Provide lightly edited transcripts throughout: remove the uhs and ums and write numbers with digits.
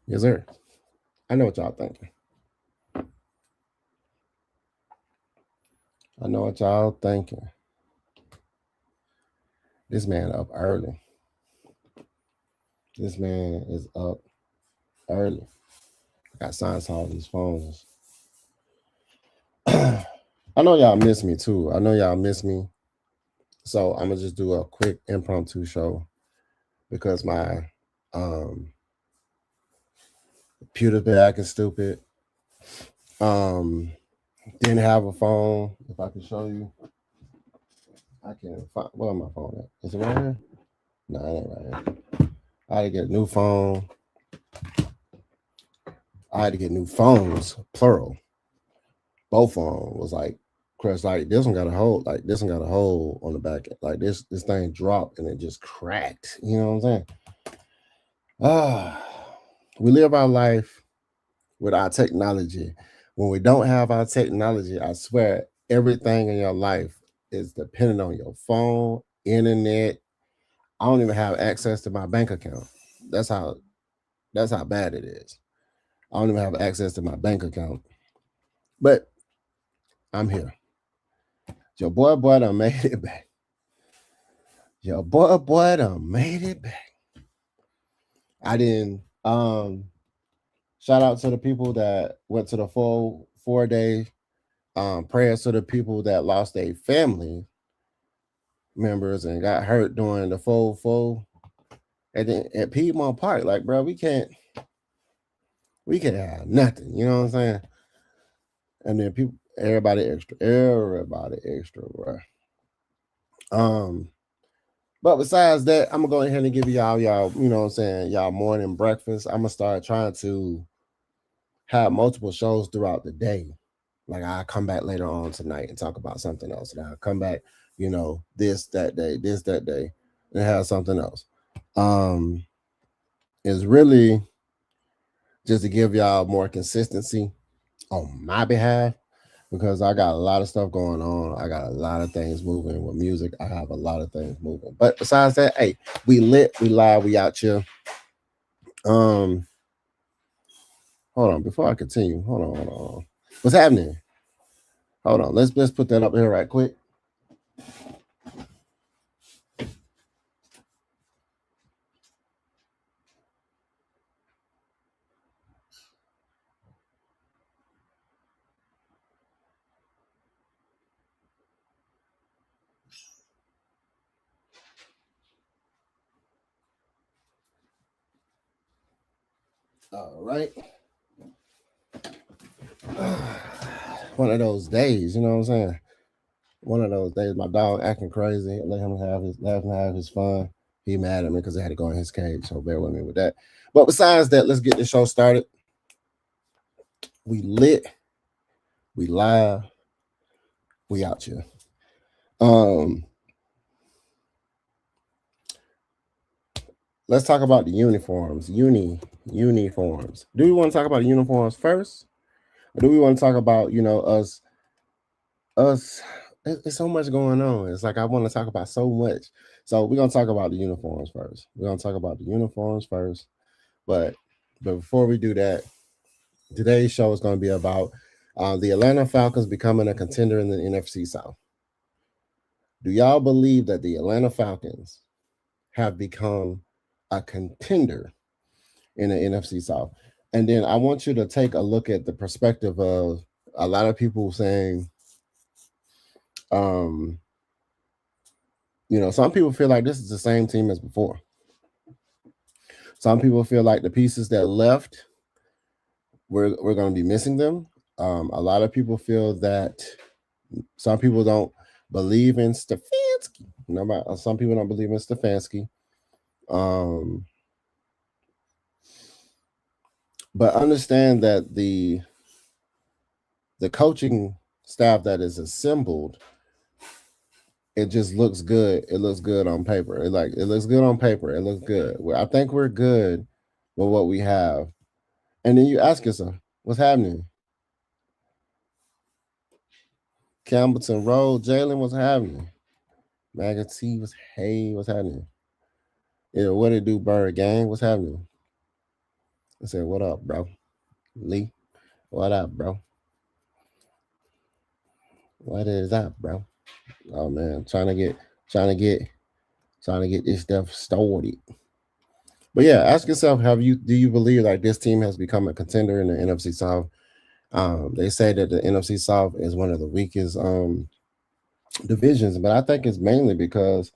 Yes, sir. I know what y'all thinking. I know what y'all thinking. This man up early. This man is up early. I got signs on all these phones. I know y'all miss me too. I know y'all miss me. So I'm gonna just do a quick impromptu show because my um computer's been acting stupid. Um didn't have a phone. If I can show you, I can find where my phone at. Is it right here? No, it ain't right here. I had to get a new phone. I had to get new phones, plural. Both of them was like crushed. Like this one got a hole. Like this one got a hole on the back. Like this thing dropped and it just cracked. You know what I'm saying? Ah, we live our life with our technology. When we don't have our technology, I swear everything in your life is dependent on your phone, internet. I don't even have access to my bank account. That's how that's how bad it is. I don't even have access to my bank account. But I'm here. Your boy done made it back. Your boy done made it back. I didn't shout out to the people that went to the full 4 day prayers to the people that lost their family members and got hurt during the full at Piedmont Park. Like, bro, we can't have nothing. You know what I'm saying? And then people, everybody extra, bro. But besides that, I'm gonna go ahead and give y'all, you know what I'm saying, y'all morning breakfast. I'm gonna start trying to have multiple shows throughout the day. Like I'll come back later on tonight and talk about something else. And I'll come back, this that day, and have something else. Um, is really just to give y'all more consistency on my behalf because I got a lot of stuff going on. I got a lot of things moving with music. I have a lot of things moving. But besides that, hey, we lit, we live, we out here. Um, hold on, before I continue, hold on. What's happening? Hold on, let's put that up here right quick. All right. One of those days, you know what I'm saying? One of those days, my dog acting crazy. Let him have his fun. He mad at me because I had to go in his cage, so bear with me with that. But besides that, let's get the show started. We lit, we live, we out here. Um, let's talk about the uniforms. Uniforms. Do we want to talk about the uniforms first, or do we want to talk about us? It's so much going on. It's like I want to talk about so much. So we're gonna talk about the uniforms first. We're gonna talk about the uniforms first. But before we do that, today's show is going to be about the Atlanta Falcons becoming a contender in the NFC South. Do y'all believe that the Atlanta Falcons have become a contender in the NFC South? And then I want you to take a look at the perspective of a lot of people saying, um, some people feel like this is the same team as before. Some people feel like the pieces that left, we're going to be missing them. A lot of people feel that some people don't believe in Stefanski. Some people don't believe in Stefanski. Um, but understand that the coaching staff that is assembled, it just looks good. It looks good on paper. It looks good on paper. It looks good. I think we're good with what we have. And then you ask yourself, what's happening? Campbellton Road, Jalen, what's happening? Magazine, what's happening? What it do, Bird Gang? What's happening? I said, "What up, bro? Lee? What up, bro? What is up, bro?" Oh man, trying to get trying to get this stuff started. But yeah, ask yourself: do you believe like this team has become a contender in the NFC South? They say that the NFC South is one of the weakest divisions, but I think it's mainly because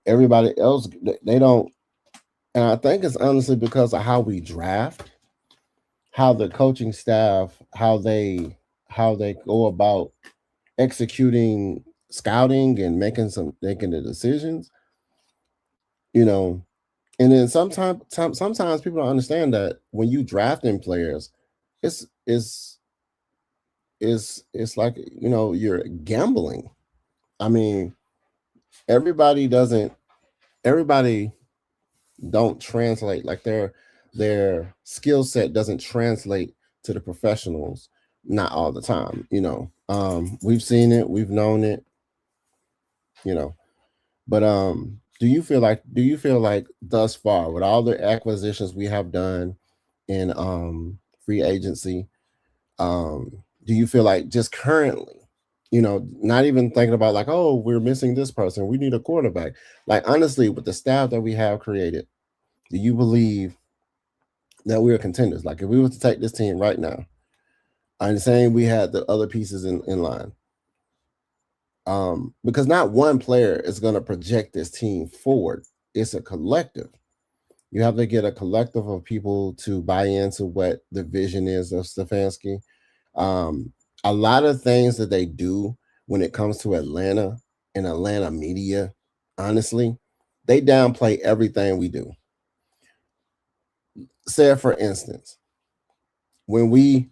everybody else they don't, and I think it's honestly because of how we draft, how the coaching staff, how they go about executing scouting and making the decisions, you know. And then sometimes people don't understand that when you drafting players, it's it's it's like you're gambling. I mean, everybody doesn't everybody don't translate, like their skill set doesn't translate to the professionals, not all the time. We've seen it, we've known it, you know but do you feel like thus far, with all the acquisitions we have done in free agency, um do you feel like just currently, not even thinking about like, oh, we're missing this person, we need a quarterback, like honestly, with the staff that we have created, do you believe that we're contenders? Like if we were to take this team right now, I'm saying we had the other pieces in line, because not one player is going to project this team forward. It's a collective. You have to get a collective of people to buy into what the vision is of Stefanski. Um, a lot of things that they do when it comes to Atlanta and Atlanta media, honestly, they downplay everything we do. Say, for instance, when we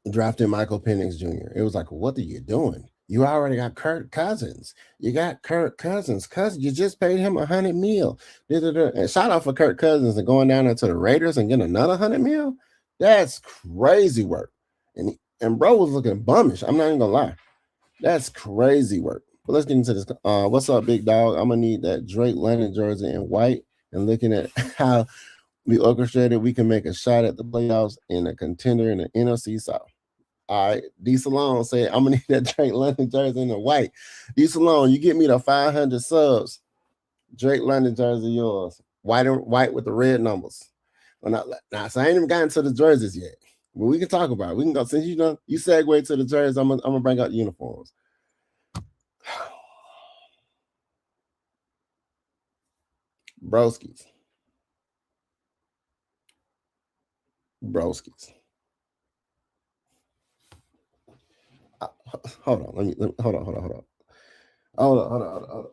drafted Michael Penix Jr., it was like, what are you doing? You already got Kirk Cousins. You got Kirk Cousins. You just paid him $100 million. And shout out for Kirk Cousins and going down there to the Raiders and getting another $100 million. That's crazy work. And bro was looking bummish. I'm not even gonna lie. That's crazy work. But let's get into this. What's up, big dog? I'm gonna need that Drake London jersey in white. And looking at how we orchestrated, we can make a shot at the playoffs in a contender in the NFC South. All right, D Salone said, I'm gonna need that Drake London jersey in the white. D Salone, you get me the 500 subs. Drake London jersey yours. White with the red numbers. Well, now, so I ain't even gotten to the jerseys yet. But we can talk about it. We can go, since you segue to the jerseys, I'm gonna bring out the uniforms. Broskies. Hold on. Let me hold on. Hold on. All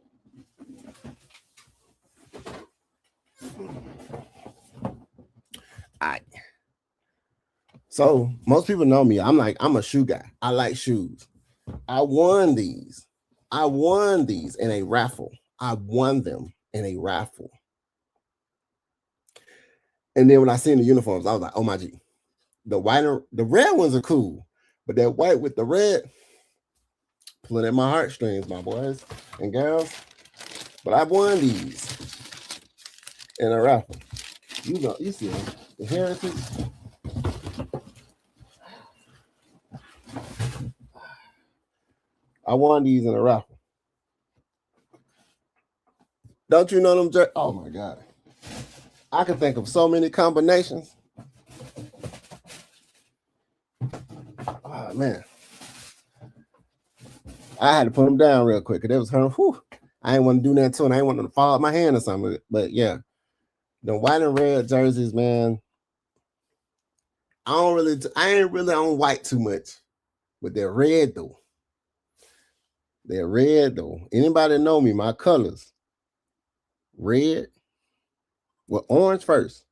right. So most people know me. I'm a shoe guy. I like shoes. I won these in a raffle. I won them in a raffle. And then when I seen the uniforms, I was like, oh my G. The red ones are cool, but that white with the red, pulling at my heartstrings, my boys and girls. But I won these in a raffle. You see them. The Heritage. I won these in a raffle. Don't you know them? Oh my God. I can think of so many combinations. Oh man. I had to put them down real quick because it was her. I ain't want to do that too, and I ain't want to fall out my hand or something. But yeah, the white and red jerseys, man. I ain't really on white too much, but they're red though. Anybody know me? My colors: red, well, orange first,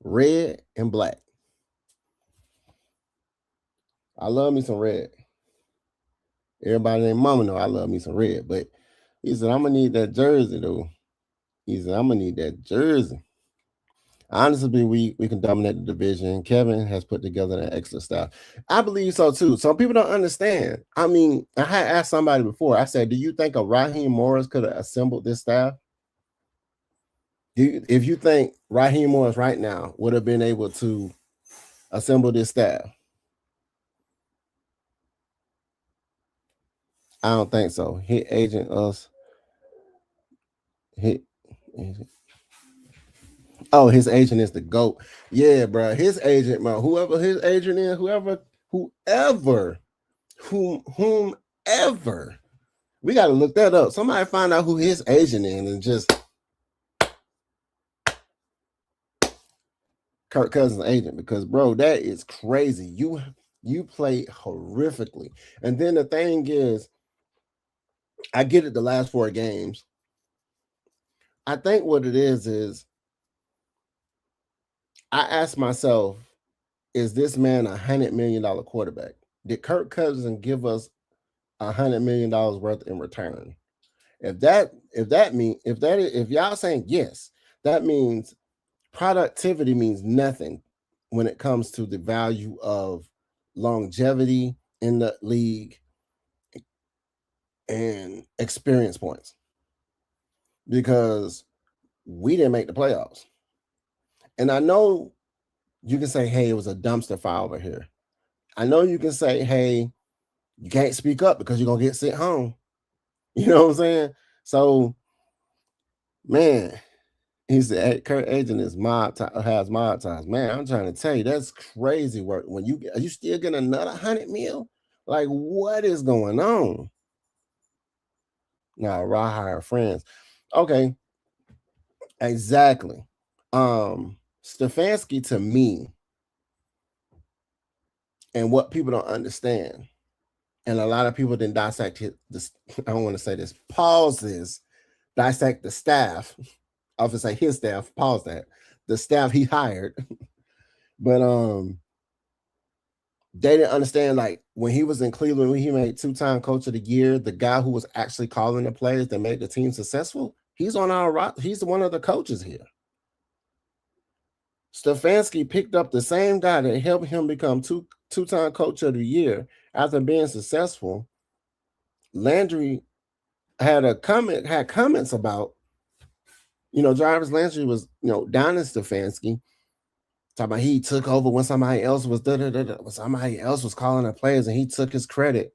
red and black. I love me some red. Everybody named Mama know I love me some red, but he said, I'm gonna need that jersey though. He said, I'm gonna need that jersey. Honestly, we can dominate the division. Kevin has put together an excellent staff. I believe so too. Some people don't understand. I mean, I had asked somebody before. I said, do you think a Raheem Morris could have assembled this staff? If you think Raheem Morris right now would have been able to assemble this staff, I don't think so. Hit agent us. Hit. Oh, his agent is the GOAT. Yeah, bro. His agent, man. Whoever his agent is, whomever. We got to look that up. Somebody find out who his agent is and just Kirk Cousins' agent, because bro, that is crazy. You play horrifically. And then the thing is, I get it the last 4 games. I think what it is I asked myself, is this man $100 million quarterback? Did Kirk Cousins give us $100 million worth in return? If y'all saying yes, that means productivity means nothing when it comes to the value of longevity in the league and experience points, because we didn't make the playoffs. And I know you can say, hey, it was a dumpster fire over here. I know you can say, hey, you can't speak up because you're going to get sent home. You know what I'm saying? So, man, he said, hey, Kurt agent is has mob ties. Man, I'm trying to tell you, that's crazy work. Are you still getting another 100 mil? Like, what is going on? Now, raw hire friends. Okay, exactly. Stefanski, to me, and what people don't understand, and a lot of people didn't dissect this. I don't want to say this. Dissect the staff. I would say his staff. Pause that. The staff he hired, but they didn't understand, like, when he was in Cleveland, when he made 2-time coach of the year, the guy who was actually calling the plays that made the team successful, he's on our roster. He's one of the coaches here. Stefanski picked up the same guy that helped him become two-time coach of the year after being successful. Landry had comments about, Jarvis Landry was, down in Stefanski, talking about he took over when somebody else was somebody else was calling the players and he took his credit.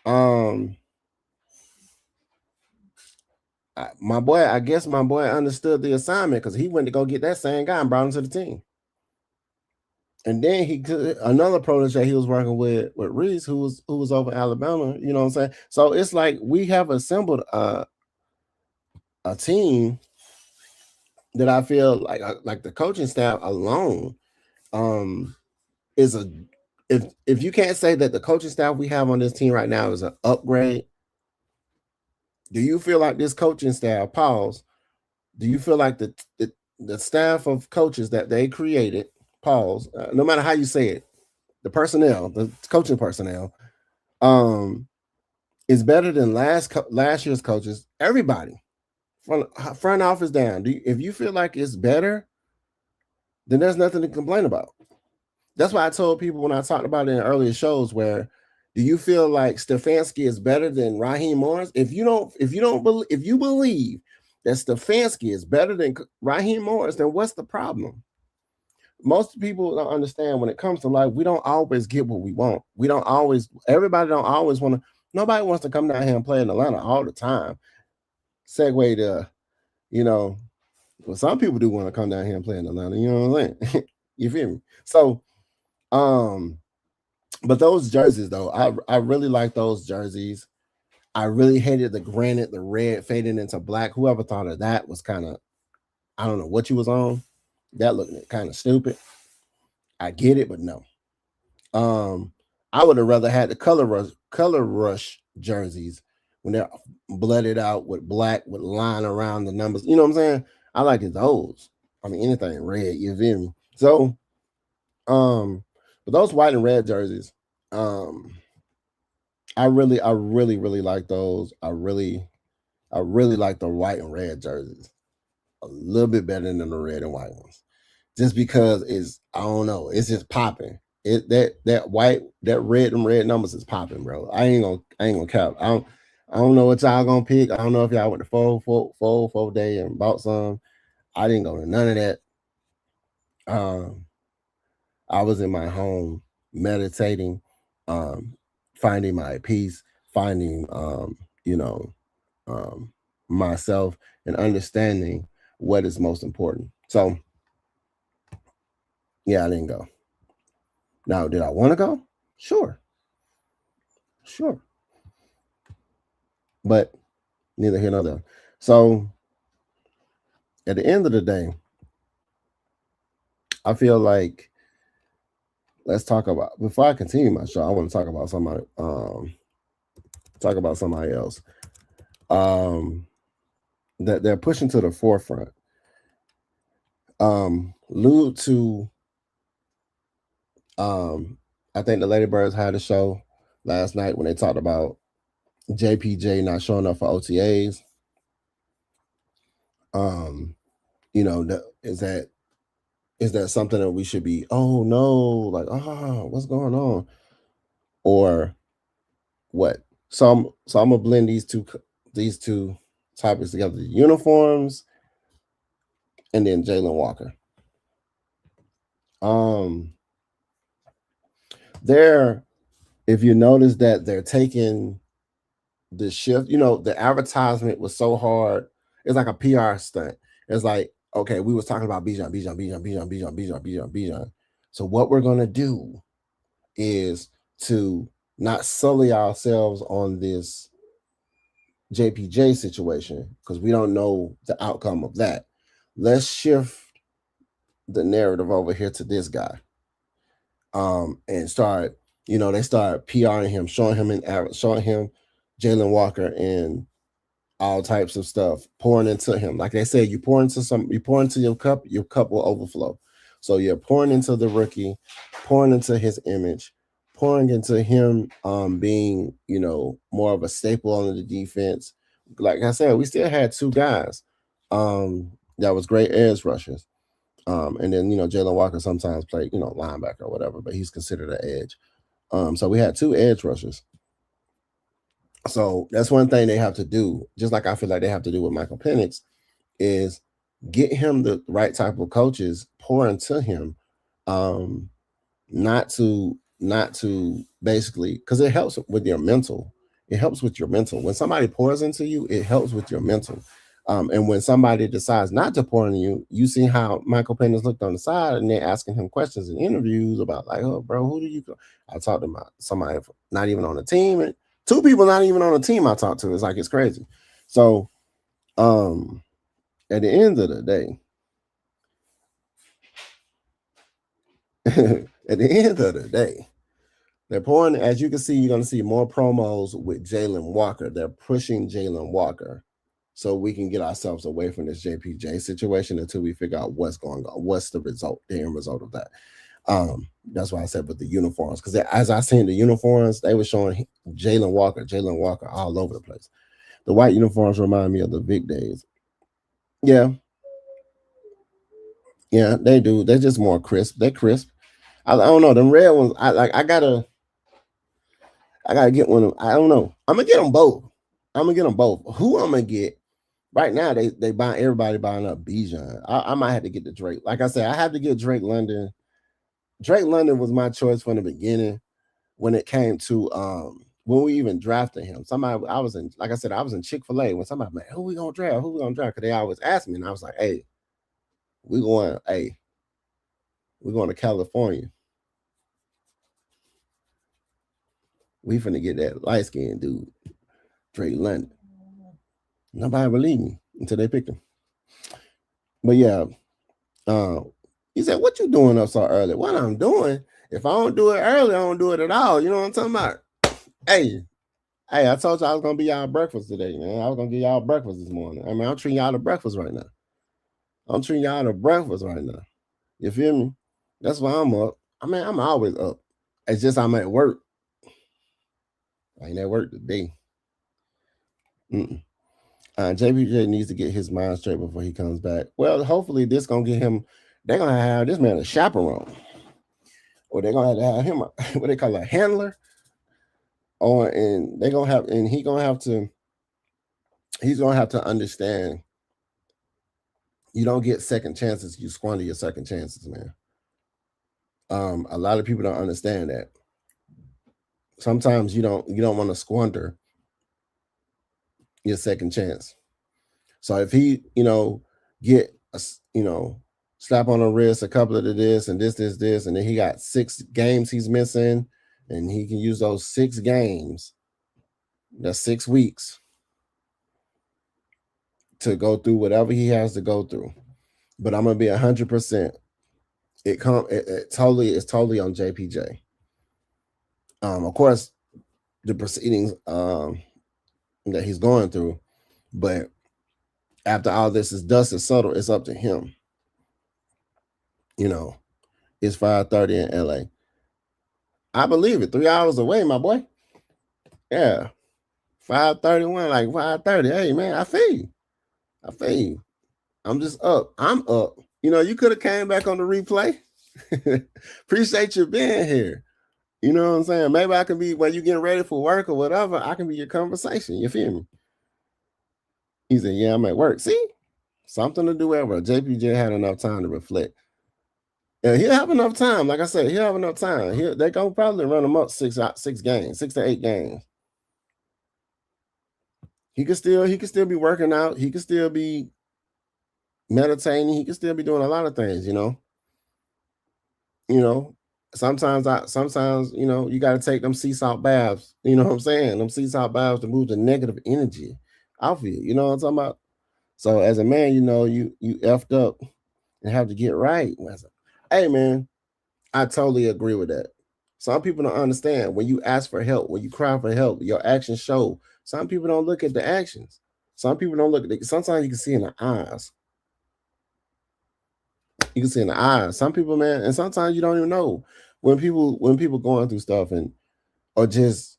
I guess my boy understood the assignment, because he went to go get that same guy and brought him to the team. And then another protege he was working with Reese, who was over Alabama. You know what I'm saying? So it's like we have assembled a team that I feel like the coaching staff alone is if you can't say that the coaching staff we have on this team right now is an upgrade, do you feel like this coaching staff, pause, do you feel like the staff of coaches that they created, pause, no matter how you say it, the personnel, the coaching personnel, is better than last year's coaches? Everybody, from front office down. If you feel like it's better, then there's nothing to complain about. That's why I told people when I talked about it in earlier shows, where do you feel like Stefanski is better than Raheem Morris? If you believe that Stefanski is better than Raheem Morris, then what's the problem? Most people don't understand, when it comes to life, we don't always get what we want. Everybody don't always want to, nobody wants to come down here and play in Atlanta all the time. Segue to, well, some people do want to come down here and play in Atlanta, you know what I'm saying? You feel me? So, but those jerseys, though, I really like those jerseys. I really hated the red fading into black. Whoever thought of that was kind of, I don't know what you was on. That looked kind of stupid. I get it, but no. I would have rather had the color rush jerseys when they're blooded out with black with line around the numbers. You know what I'm saying? I like those. I mean, anything red, you feel me? So, but those white and red jerseys, I really like those. I really like the white and red jerseys a little bit better than the red and white ones, just because I don't know, it's just popping. That red numbers is popping, bro. I ain't gonna cap. I don't know what y'all gonna pick. I don't know if y'all went to four day and bought some. I didn't go to none of that. I was in my home meditating, finding my peace, finding you know, um, myself, and understanding what is most important. So yeah, I didn't go. Now, did I want to go? Sure, sure, but neither here nor there. So at the end of the day, I feel like let's talk about before I continue my show. I want to talk about somebody else that they're pushing to the forefront. Allude to I think the Ladybirds had a show last night when they talked about JPJ not showing up for OTAs. You know, is that something that we should be? Oh no, like what's going on, or what? So I'm gonna blend these two topics together: the uniforms and then Jalen Walker. They're if you notice that they're taking the shift, the advertisement was so hard. It's like a PR stunt. It's like, okay, we was talking about Bijan, Bijan, Bijan, Bijan, Bijan, Bijan, Bijan, Bijan. So what we're gonna do is to not sully ourselves on this JPJ situation because we don't know the outcome of that. Let's shift the narrative over here to this guy. And start, they start PRing him, showing him Jalen Walker and all types of stuff, pouring into him. Like they said, you pour into your cup will overflow. So you're pouring into the rookie, pouring into his image, pouring into him being, more of a staple on the defense. Like I said, we still had two guys that was great edge rushers. And then, Jalen Walker sometimes played, linebacker or whatever, but he's considered an edge. So we had two edge rushers. So that's one thing they have to do, just like I feel like they have to do with Michael Penix, is get him the right type of coaches, pour into him, not to basically, because it helps with your mental. It helps with your mental. When somebody pours into you, it helps with your mental. And when somebody decides not to pour into you, you see how Michael Penix looked on the side and they're asking him questions in interviews about like, oh, bro, who do you go? I talked about somebody not even on the team, and two people not even on the team I talked to. It's like, it's crazy. So at the end of the day, they're pouring, as you can see, you're going to see more promos with Jalen Walker. They're pushing Jalen Walker so we can get ourselves away from this JPJ situation until we figure out what's going on, what's the end result of that. That's why I said with the uniforms, because as I seen the uniforms, they were showing Jalen Walker all over the place. The white uniforms remind me of the Vic days. Yeah, they do. They're just more crisp. They're crisp. I don't know. Them red ones, I gotta get one of them. I don't know. I'm gonna get them both. Who I'm gonna get? Right now, everybody buying up Bijan. I might have to get the Drake. Like I said, I have to get Drake London. Drake London was my choice from the beginning when it came to when we even drafted him. I was in Chick-fil-A when somebody, man, who we gonna draft? Because they always ask me, and I was like, hey, we're going to California. We finna get that light skinned dude, Drake London. Nobody believed me until they picked him. But yeah, he said, what you doing up so early? What I'm doing, if I don't do it early, I don't do it at all. You know what I'm talking about? Hey, I told you I was gonna be y'all breakfast today, man. I was gonna get y'all breakfast this morning. I mean, I'm treating y'all to breakfast right now. You feel me? That's why I'm up. I mean, I'm always up. It's just I'm at work. I ain't at work today. JPJ needs to get his mind straight before he comes back. Well, hopefully this gonna get him. They're gonna have this man a chaperone, or they're gonna have him what they call a handler, and he gonna have to he's gonna have to understand you don't get second chances, you squander your second chances, man. A lot of people don't understand that. Sometimes you don't want to squander your second chance. So if he, get a, slap on the wrist, a couple of this and this, and then he got 6 games he's missing, and he can use those 6 games, that's 6 weeks, to go through whatever he has to go through. But I'm gonna be 100%. It's totally on JPJ. Of course, the proceedings that he's going through, but after all this is dust is settled, it's up to him. It's 5:30 in LA. I believe it. 3 hours away, my boy. Yeah. 5:31, like 5:30. Hey man, I feel you. I'm just up. I'm up. You could have came back on the replay. Appreciate you being here. You know what I'm saying? Maybe I can be, when you getting ready for work or whatever, I can be your conversation. You feel me? He said, yeah, I'm at work. See? Something to do ever. JPJ had enough time to reflect. Yeah, he'll have enough time. Like I said, he'll have enough time. They're going to probably run him up 6 games, 6 to 8 games. He could still be working out. He could still be meditating. He could still be doing a lot of things, Sometimes, you got to take them sea salt baths. You know what I'm saying? Them sea salt baths to move the negative energy out of you. You know what I'm talking about? So as a man, you effed up and have to get right. Hey, man, I totally agree with that. Some people don't understand when you ask for help, when you cry for help, your actions show. Some people don't look at the actions. Some people don't look at it. Sometimes you can see in the eyes. You can see in the eyes. Some people, man, and sometimes you don't even know when people going through stuff or just,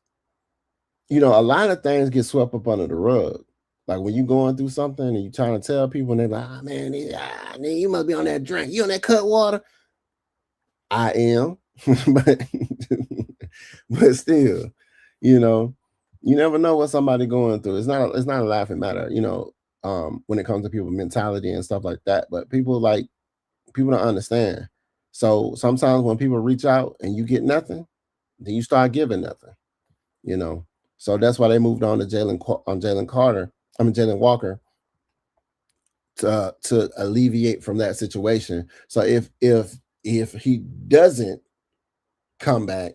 a lot of things get swept up under the rug. Like when you going through something and you trying to tell people and they're like, man, you must be on that drink. You on that cut water? I am, but still, you never know what somebody going through. It's not a laughing matter, when it comes to people's mentality and stuff like that. But people don't understand. So sometimes when people reach out and you get nothing, then you start giving nothing, So that's why they moved on to Jalen Walker to alleviate from that situation. So if he doesn't come back,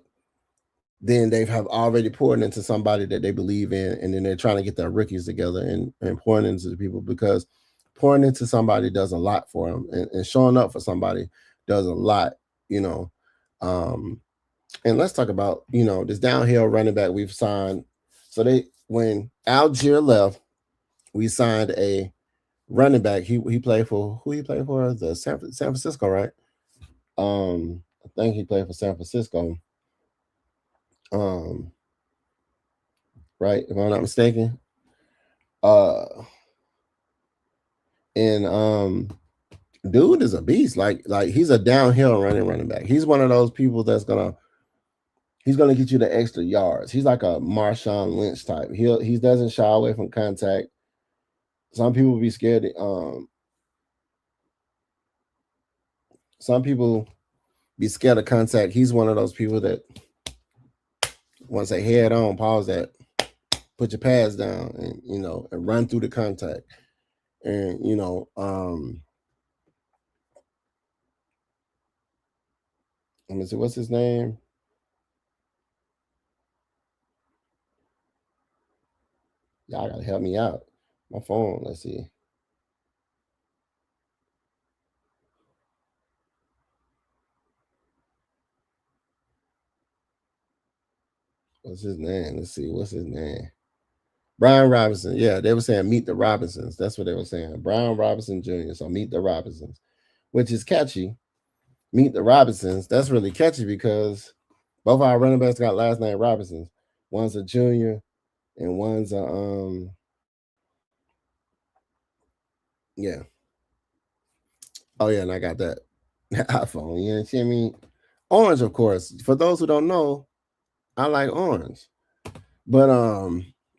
then they have already poured into somebody that they believe in, and then they're trying to get their rookies together and pouring into the people, because pouring into somebody does a lot for them, and showing up for somebody does a lot, and let's talk about, this downhill running back we've signed. So when Algier left, we signed a running back. He played for, who he played for? The San Francisco, right? I think he played for San Francisco. Right, if I'm not mistaken. And dude is a beast. Like he's a downhill running back. He's one of those people that's gonna get you the extra yards. He's like a Marshawn Lynch type. He doesn't shy away from contact. Some people be scared. Some people be scared of contact. He's one of those people that once they head on, pause that, put your pads down, and and run through the contact. And let me see, what's his name? Y'all gotta help me out. My phone, let's see. What's his name? Let's see. What's his name? Brian Robinson. Yeah, they were saying meet the Robinsons. That's what they were saying. Brian Robinson Jr. So meet the Robinsons, which is catchy. Meet the Robinsons. That's really catchy because both our running backs got last name Robinsons. One's a junior and one's a yeah. Oh yeah, and I got that iPhone. You know what I mean? Orange, of course. For those who don't know, I like orange. But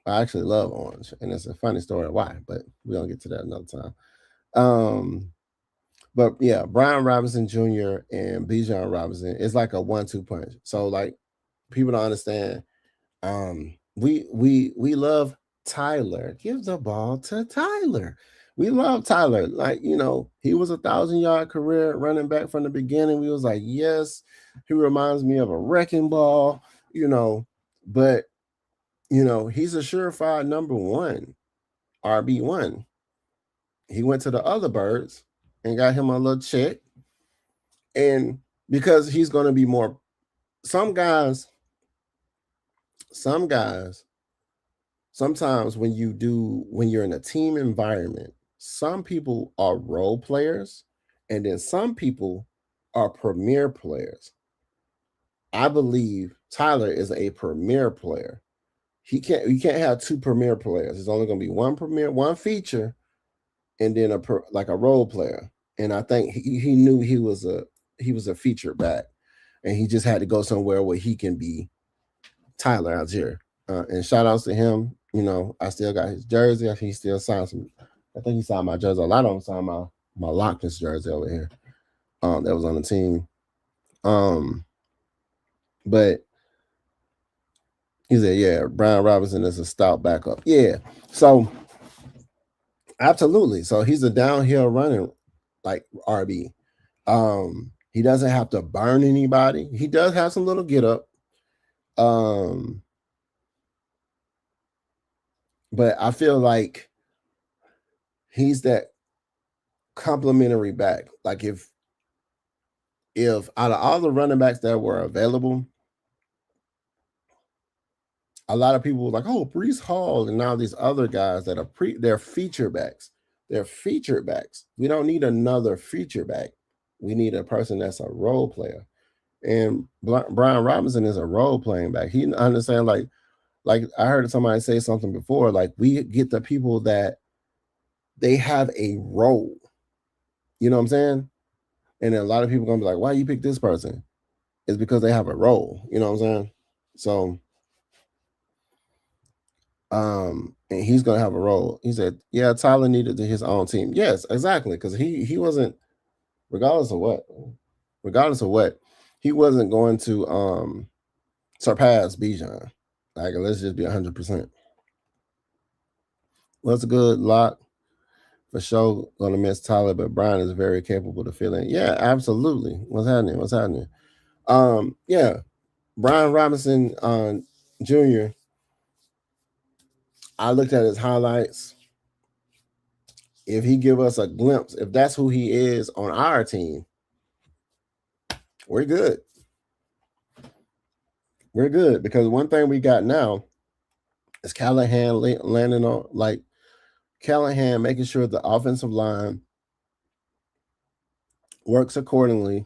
I actually love orange, and it's a funny story why, but we're gonna get to that another time. Um, but yeah, Brian Robinson Jr. and Bijan Robinson is like a 1-2 punch. So like people don't understand. We love Tyler. Give the ball to Tyler. We love Tyler. Like, he was 1,000-yard career running back from the beginning. We was like, yes, he reminds me of a wrecking ball, but he's a surefire number one, RB1. He went to the other birds and got him a little check. And because he's going to be more, some guys, sometimes when you're in a team environment, some people are role players and then some people are premier players. I believe Tyler is a premier player. You can't have two premier players. It's only going to be one feature, and then a role player. And I think he knew he was a feature back, and he just had to go somewhere where he can be Tyler Algier. And shout outs to him. I still got his jersey. I think he still signed some. I think he signed my jersey. A lot of them signed my Lochness jersey over here. That was on the team. But he said, yeah, Brian Robinson is a stout backup. Yeah. So absolutely. So he's a downhill running like RB. He doesn't have to burn anybody. He does have some little get up. But I feel like he's that complimentary back. Like if out of all the running backs that were available, a lot of people were like, oh, Breece Hall and now these other guys that are they're feature backs. They're featured backs. We don't need another feature back. We need a person that's a role player. And Brian Robinson is a role playing back. He understands like I heard somebody say something before, like we get the people that they have a role. You know what I'm saying? And then a lot of people gonna be like, why you pick this person? It's because they have a role. You know what I'm saying? So and he's gonna have a role. He said, yeah, Tyler needed his own team. Yes, exactly. Because he wasn't, regardless of what, he wasn't going to surpass Bijan. Like, let's just be 100%. What's good, Lock? For sure, gonna miss Tyler, but Brian is very capable to fill in. Yeah, absolutely. What's happening? Yeah, Brian Robinson Jr. I looked at his highlights. If he give us a glimpse, if that's who he is on our team, we're good. We're good because one thing we got now is Callahan landing on Callahan making sure the offensive line works accordingly,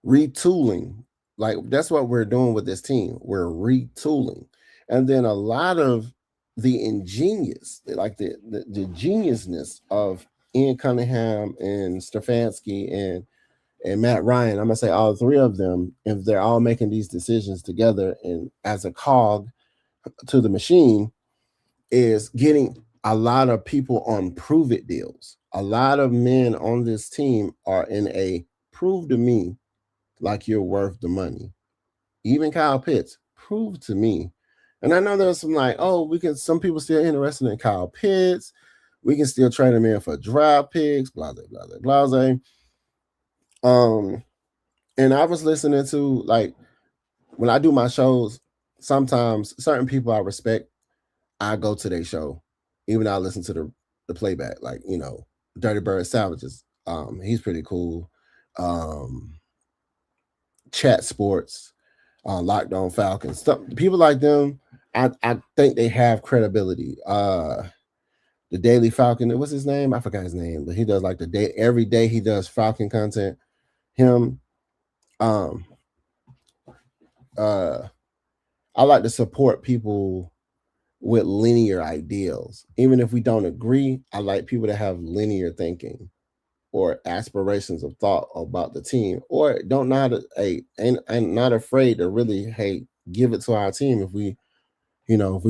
retooling. Like that's what we're doing with this team. We're retooling. And then a lot of the ingenious, like the geniusness of Ian Cunningham and Stefanski and Matt Ryan, I'm gonna say all three of them, if they're all making these decisions together and as a cog to the machine, is getting a lot of people on prove it deals. A lot of men on this team are in a prove to me like you're worth the money. Even Kyle Pitts, prove to me. And I know there's some like, oh, some people still interested in Kyle Pitts. We can still trade him in for draft picks, blah, blah, blah, blah. And I was listening to, like, when I do my shows, sometimes certain people I respect, I go to their show, even though I listen to the playback, like, Dirty Bird Savages. He's pretty cool. Chat Sports, Locked On Falcons. People like them, I think they have credibility. The Daily Falcon, what's his name? I forgot his name, but he does like every day he does Falcon content. Him, I like to support people with linear ideals. Even if we don't agree, I like people that have linear thinking or aspirations of thought about the team, or don't not ain't not afraid to really, hey, give it to our team if we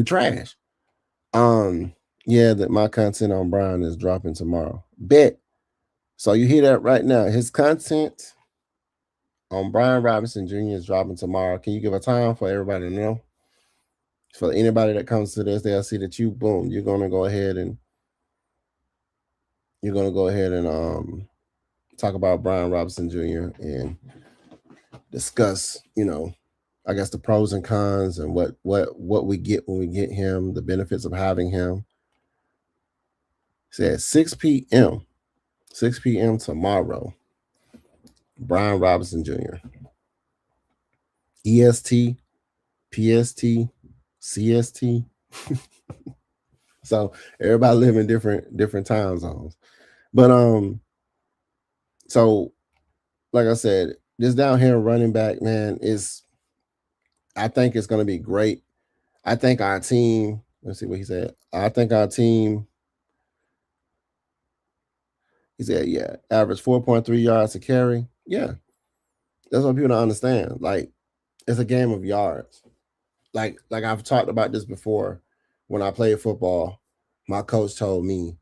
trash. Yeah, that my content on Brian is dropping tomorrow. Bet. So you hear that right now. His content on Brian Robinson Jr. is dropping tomorrow. Can you give a time for everybody to know? For anybody that comes to this, they'll see that you're gonna go ahead and talk about Brian Robinson Jr. and discuss, I guess the pros and cons and what we get when we get him, the benefits of having him. Said 6 p.m. 6 p.m. tomorrow. Brian Robinson Jr. EST, PST, CST. So everybody live in different time zones. But so like I said, this down here running back, man, I think it's gonna be great. I think our team, let's see what he said. I think our team, he said, yeah, average 4.3 yards to carry. Yeah. That's what people don't understand. Like, it's a game of yards. Like I've talked about this before. When I played football, my coach told me,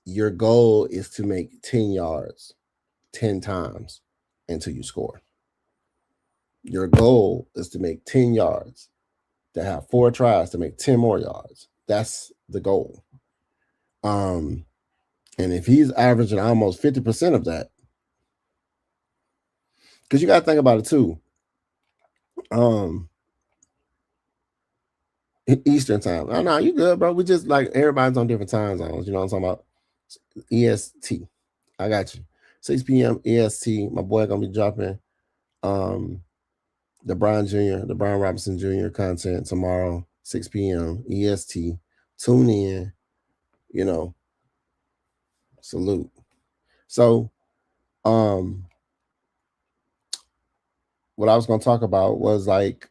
your goal is to make 10 yards 10 times until you score. Your goal is to make 10 yards, to have 4 tries to make 10 more yards. That's the goal. And if he's averaging almost 50% of that, because you got to think about it too. Eastern time. Oh, no, you good, bro. We just like everybody's on different time zones. You know what I'm talking about? EST. I got you. 6 p.m. EST. My boy gonna be dropping the Brian Robinson Jr. content tomorrow, 6 p.m. EST. Tune in, salute. So what I was gonna talk about was like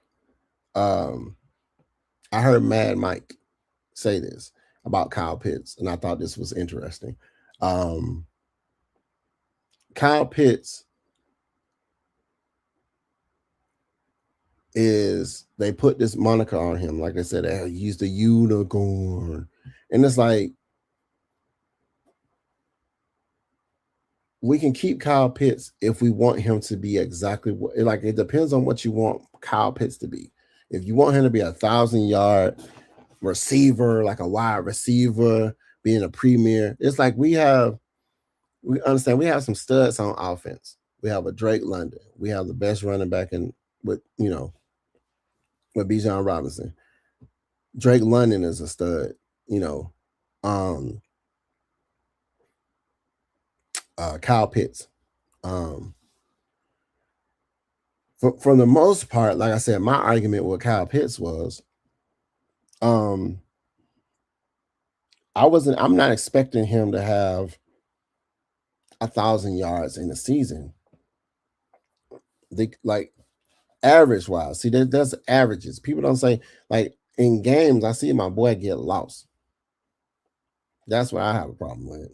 I heard Mad Mike say this about Kyle Pitts, and I thought this was interesting. Kyle Pitts they put this moniker on him, like I said, he's the unicorn, and it's like we can keep Kyle Pitts if we want him to be exactly what. Like, it depends on what you want Kyle Pitts to be. If you want him to be 1,000-yard receiver, like a wide receiver, being a premier, it's like we understand we have some studs on offense. We have a Drake London. We have the best running back with Bijan Robinson. Drake London is a stud, Kyle Pitts. For the most part, like I said, my argument with Kyle Pitts was, I'm not expecting him to have 1,000 yards in a season. Like average wise, see, there's averages. People don't say, like, in games, I see my boy get lost. That's what I have a problem with.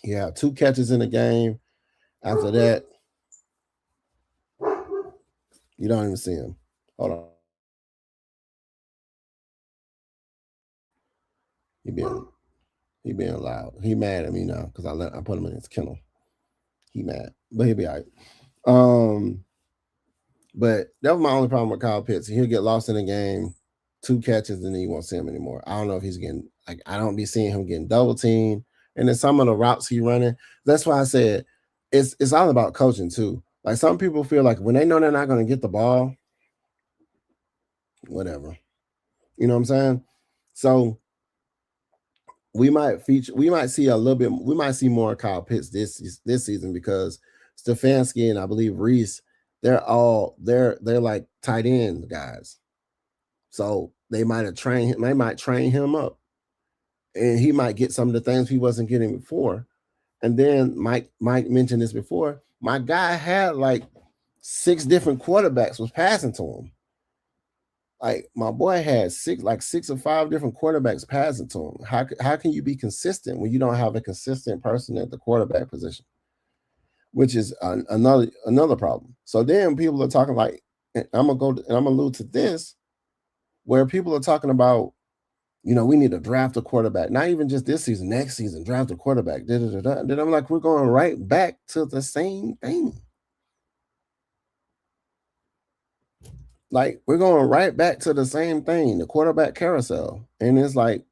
He had 2 catches in the game. After that, you don't even see him. Hold on. He being loud. He mad at me now because I put him in his kennel. He mad, but he'll be all right. But that was my only problem with Kyle Pitts. He'll get lost in the game, 2 catches, and then you won't see him anymore. I don't know if he's getting, like, I don't be seeing him getting double teamed. And then some of the routes he running, that's why I said it's all about coaching too. Like, some people feel like when they know they're not going to get the ball, whatever. You know what I'm saying? So we might see more Kyle Pitts this season because Stefanski and I believe Reese, they're like tight end guys. So they might train him up, and he might get some of the things he wasn't getting before. And then Mike mentioned this before. My guy had like 6 different quarterbacks was passing to him. Like, my boy had 6 or 5 different quarterbacks passing to him. How can you be consistent when you don't have a consistent person at the quarterback position? Which is another problem. So then people are talking like, and I'm gonna allude to this. where people are talking about, we need to draft a quarterback. Not even just this season, next season, draft a quarterback. Then I'm like, we're going right back to the same thing. Like, we're going right back to the same thing, the quarterback carousel. And it's like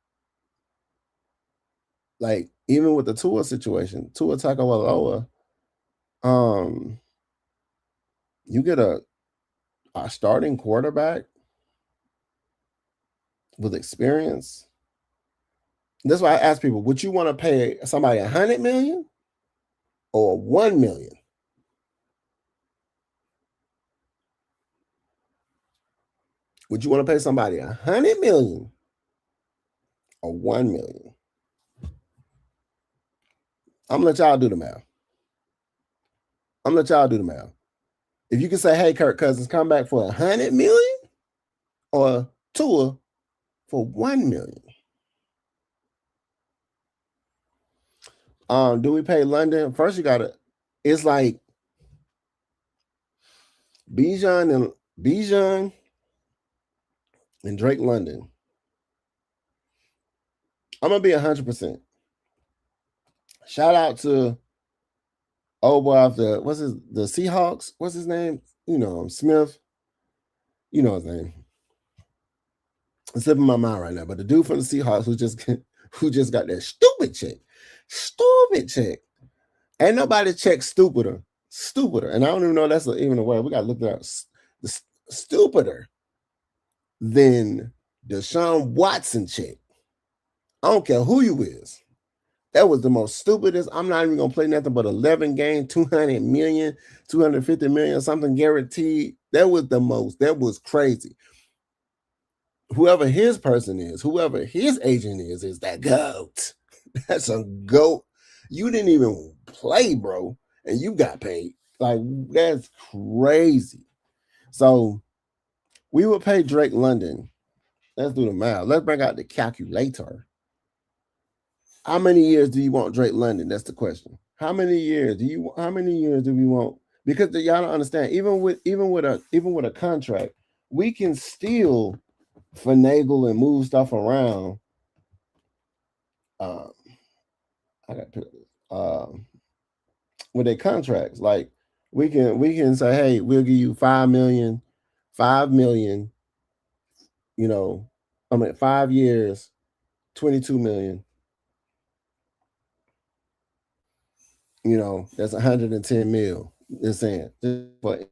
even with the Tua situation, Tua Tagovailoa, you get a starting quarterback with experience. That's why I ask people, would you want to pay somebody $100 million or $1 million? Would you want to pay somebody $100 million or $1 million? I'm gonna let y'all do the math. If you can say, hey, Kirk Cousins, come back for $100 million or Tua for $1 million. Do we pay London? First, it's like Bijan and Drake London. I'm gonna be 100%. Shout out to old boy off the Seahawks. What's his name? Smith. You know his name. It's slipping my mind right now. But the dude from the Seahawks who just got that stupid check. Ain't nobody check stupider. And I don't even know that's even a word. We got to look at the stupider than Deshaun Watson check. I don't care who you is. That was the most stupidest. I'm not even going to play nothing but 11 games, 200 million, 250 million, something guaranteed. That was crazy. Whoever his person is, whoever his agent is that GOAT. That's a GOAT. You didn't even play, bro, and you got paid. Like, that's crazy. So we would pay Drake London. Let's do the math. Let's bring out the calculator. How many years do you want Drake London? That's the question. How many years do we want? Because y'all don't understand. Even with a contract, we can still finagle and move stuff around. With their contracts, like we can say, hey, we'll give you $5 million. 5 years, 22 million. That's 110 mil. They're saying, but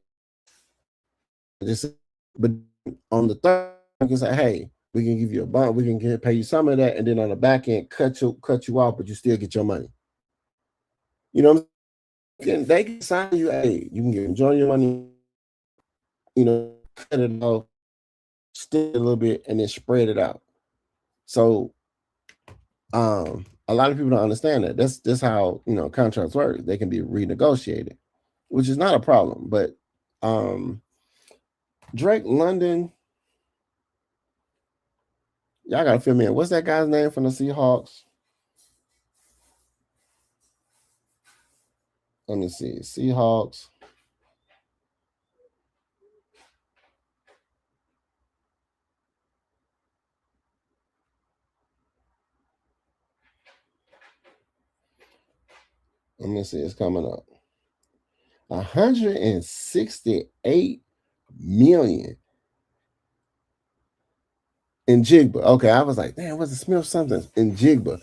on the third, you can say, hey, we can give you a bump, we can pay you some of that, and then on the back end, cut you off, but you still get your money. They can sign you, hey, you can enjoy your money, cut it off, still a little bit, and then spread it out. So, a lot of people don't understand that. That's how contracts work. They can be renegotiated, which is not a problem. But Drake London, y'all gotta fill me in. What's that guy's name from the Seahawks? Let me see. Seahawks. Let me see. It's coming up. 168 million in Jigba. Okay, I was like, damn, what's the Smith something in Jigba?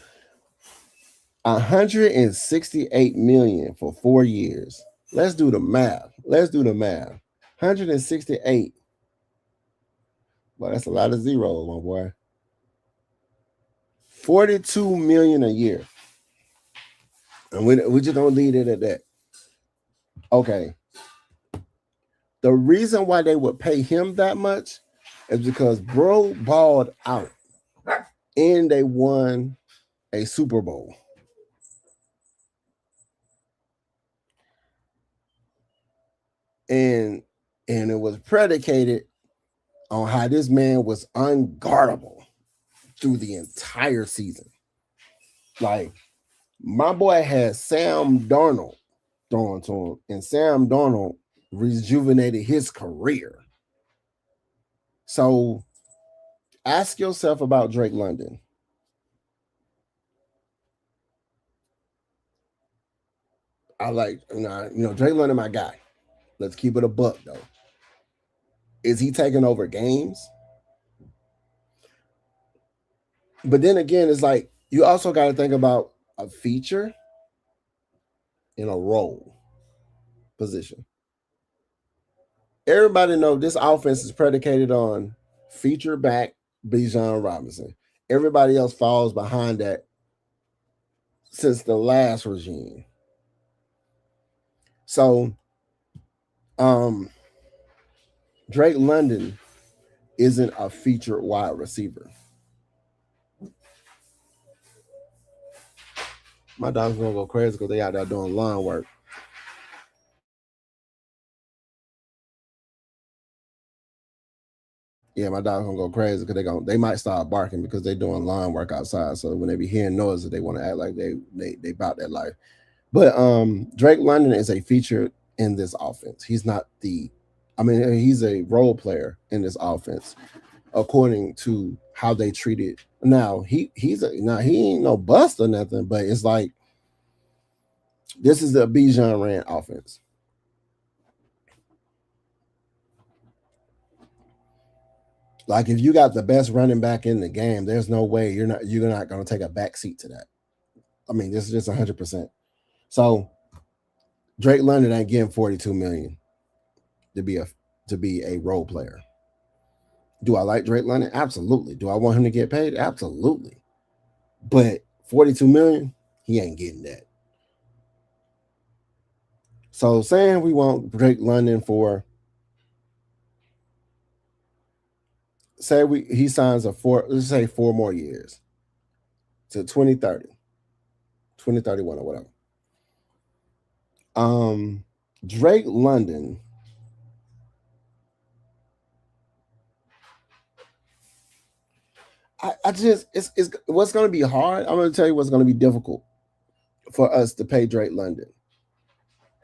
168 million for 4 years. Let's do the math. 168. Well, that's a lot of zeros, my boy. 42 million a year. And we just don't leave it at that. Okay. The reason why they would pay him that much is because bro balled out and they won a Super Bowl. And it was predicated on how this man was unguardable through the entire season. Like, my boy had Sam Darnold throwing to him, and Sam Darnold rejuvenated his career. So Ask yourself about Drake London. I like, Drake London, my guy. Let's keep it a buck though. Is he taking over games? But then again, it's like you also got to think about a feature in a role position. Everybody know this offense is predicated on feature back Bijan Robinson. Everybody else falls behind that since the last regime. So, Drake London isn't a featured wide receiver. My dog's gonna go crazy because they out there doing lawn work. Yeah, my dog's gonna go crazy because they might start barking because they're doing lawn work outside. So when they be hearing noises, they want to act like they about that life. But Drake London is a feature in this offense. He's not he's a role player in this offense, according to how they treat it. Now he ain't no bust or nothing, but it's like this is the Bijan ran offense. Like if you got the best running back in the game, there's no way you're not going to take a back seat to that. I mean, this is just 100%. So Drake London ain't getting 42 million to be a role player. Do I like Drake London? Absolutely. Do I want him to get paid? Absolutely. But 42 million, he ain't getting that. So saying we want Drake London for, say he signs let's say 4 more years to 2030, 2031 or whatever. Drake London, I just it's what's going to be hard. I'm going to tell you what's going to be difficult for us to pay Drake London.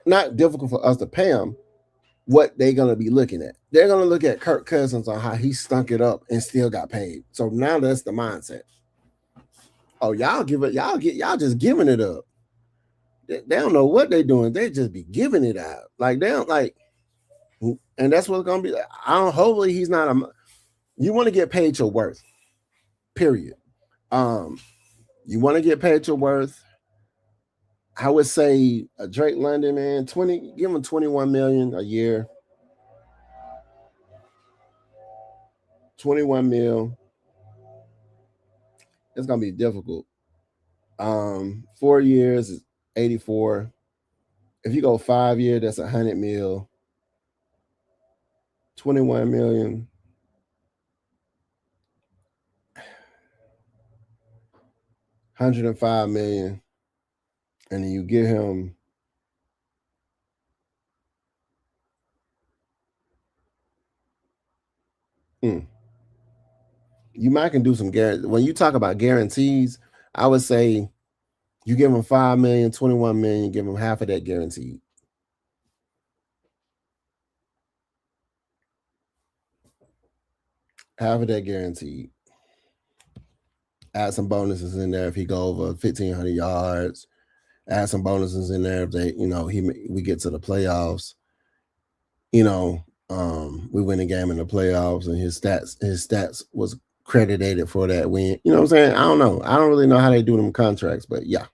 Not difficult for us to pay him. What they're going to be looking at. They're going to look at Kirk Cousins on how he stunk it up and still got paid. So now that's the mindset. Oh, y'all just giving it up. They don't know what they're doing. They just be giving it out. Like they don't like, and that's what's going to be. Hopefully he's not you want to get paid your worth. Period. You want to get paid your worth. I would say Drake London, man, give him 21 million a year. 21 mil. It's gonna be difficult. 4 years is 84. If you go 5 years, that's 100 mil. 21 million. 105 million. And then you give him you might can do some guarantees. When you talk about guarantees, I would say you give him 5 million, 21 million, give him half of that guaranteed. Half of that guaranteed. Add some bonuses in there if he go over 1,500 yards. Add some bonuses in there if we get to the playoffs. We win a game in the playoffs and his stats was credited for that win. You know what I'm saying? I don't know. I don't really know how they do them contracts, but yeah.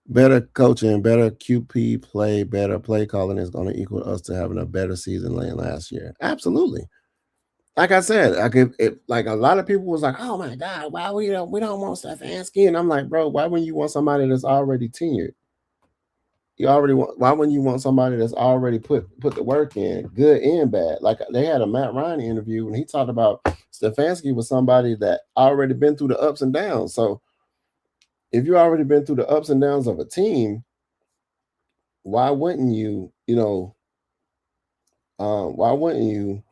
Better coaching, better QP play, better play calling is going to equal us to having a better season than last year. Absolutely. Like I said, like a lot of people was like, "Oh my God, why we don't want Stefanski?" And I'm like, bro, why wouldn't you want somebody that's already tenured? Why wouldn't you want somebody that's already put the work in, good and bad? Like they had a Matt Ryan interview and he talked about Stefanski was somebody that already been through the ups and downs. So if you already been through the ups and downs of a team, why wouldn't you, why wouldn't you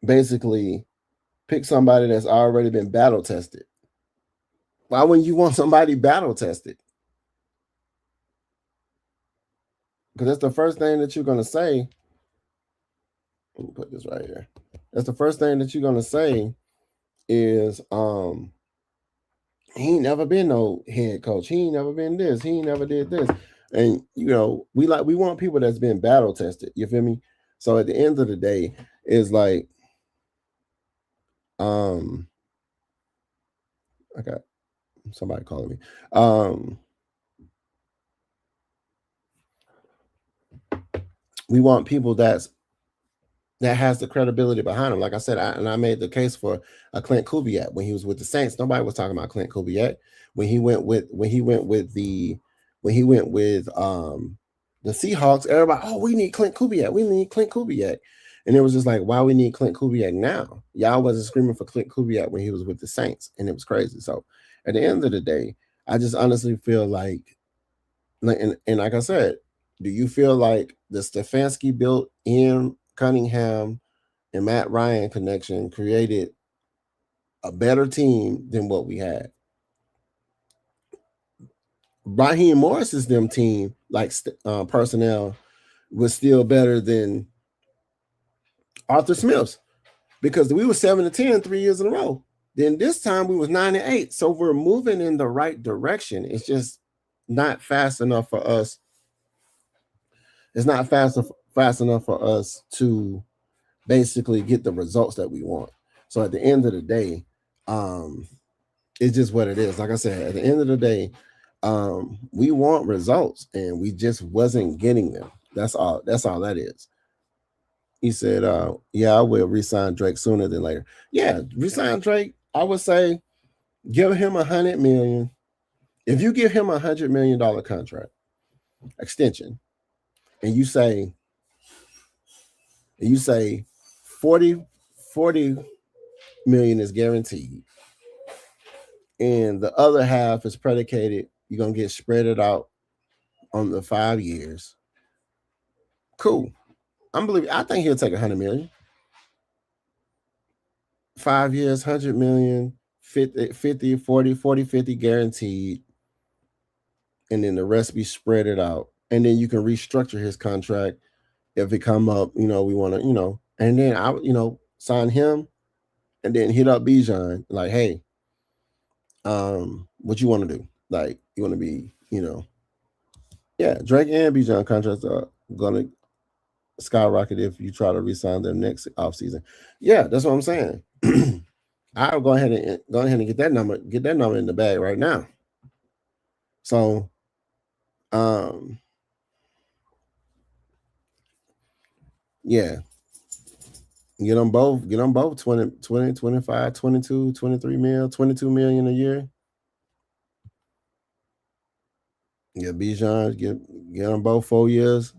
basically pick somebody that's already been battle tested? Why wouldn't you want somebody battle tested? Because that's the first thing that you're going to say. Let me put this right here. That's the first thing that you're gonna say is he ain't never been no head coach. He ain't never been this. He ain't never did this. And we want people that's been battle tested. You feel me? So at the end of the day, it's like I got somebody calling me. We want people that has the credibility behind him. Like I said, I made the case for a Clint Kubiak when he was with the Saints. Nobody was talking about Clint Kubiak when he went with the Seahawks. Everybody, oh, we need Clint Kubiak. We need Clint Kubiak. And it was just like, why we need Clint Kubiak now? Y'all wasn't screaming for Clint Kubiak when he was with the Saints, and it was crazy. So at the end of the day, I just honestly feel like and like I said, do you feel like the Stefanski built in Cunningham and Matt Ryan connection created a better team than what we had? Raheem Morris's them team, like personnel, was still better than Arthur Smith's because we were 7-10 3 years in a row. Then this time we was 9-8. So we're moving in the right direction. It's just not fast enough for us. It's not fast enough for us to basically get the results that we want. So at the end of the day, it's just what it is. Like I said, at the end of the day, we want results and we just wasn't getting them. That's all that is. He said, yeah, I will resign Drake sooner than later. Yeah, resign Drake. I would say give him $100 million. If you give him $100 million contract extension, and you say 40 million is guaranteed, and the other half is predicated, you're gonna get spread it out on the 5 years. Cool. I think he'll take 100 million. 5 years, 100 million, 50, 40, 50 guaranteed, and then the rest be spread it out. And then you can restructure his contract if it come up, we want to, and then I, sign him and then hit up Bijan like, hey, what you want to do? Like, you want to be, yeah, Drake and Bijan contracts are gonna skyrocket if you try to re-sign them next offseason. Yeah, that's what I'm saying. I'll go ahead and get that number in the bag right now. So, yeah, get them both 20, 25, 22, 23 mil, 22 million a year. Yeah, Bijan, get them both 4 years.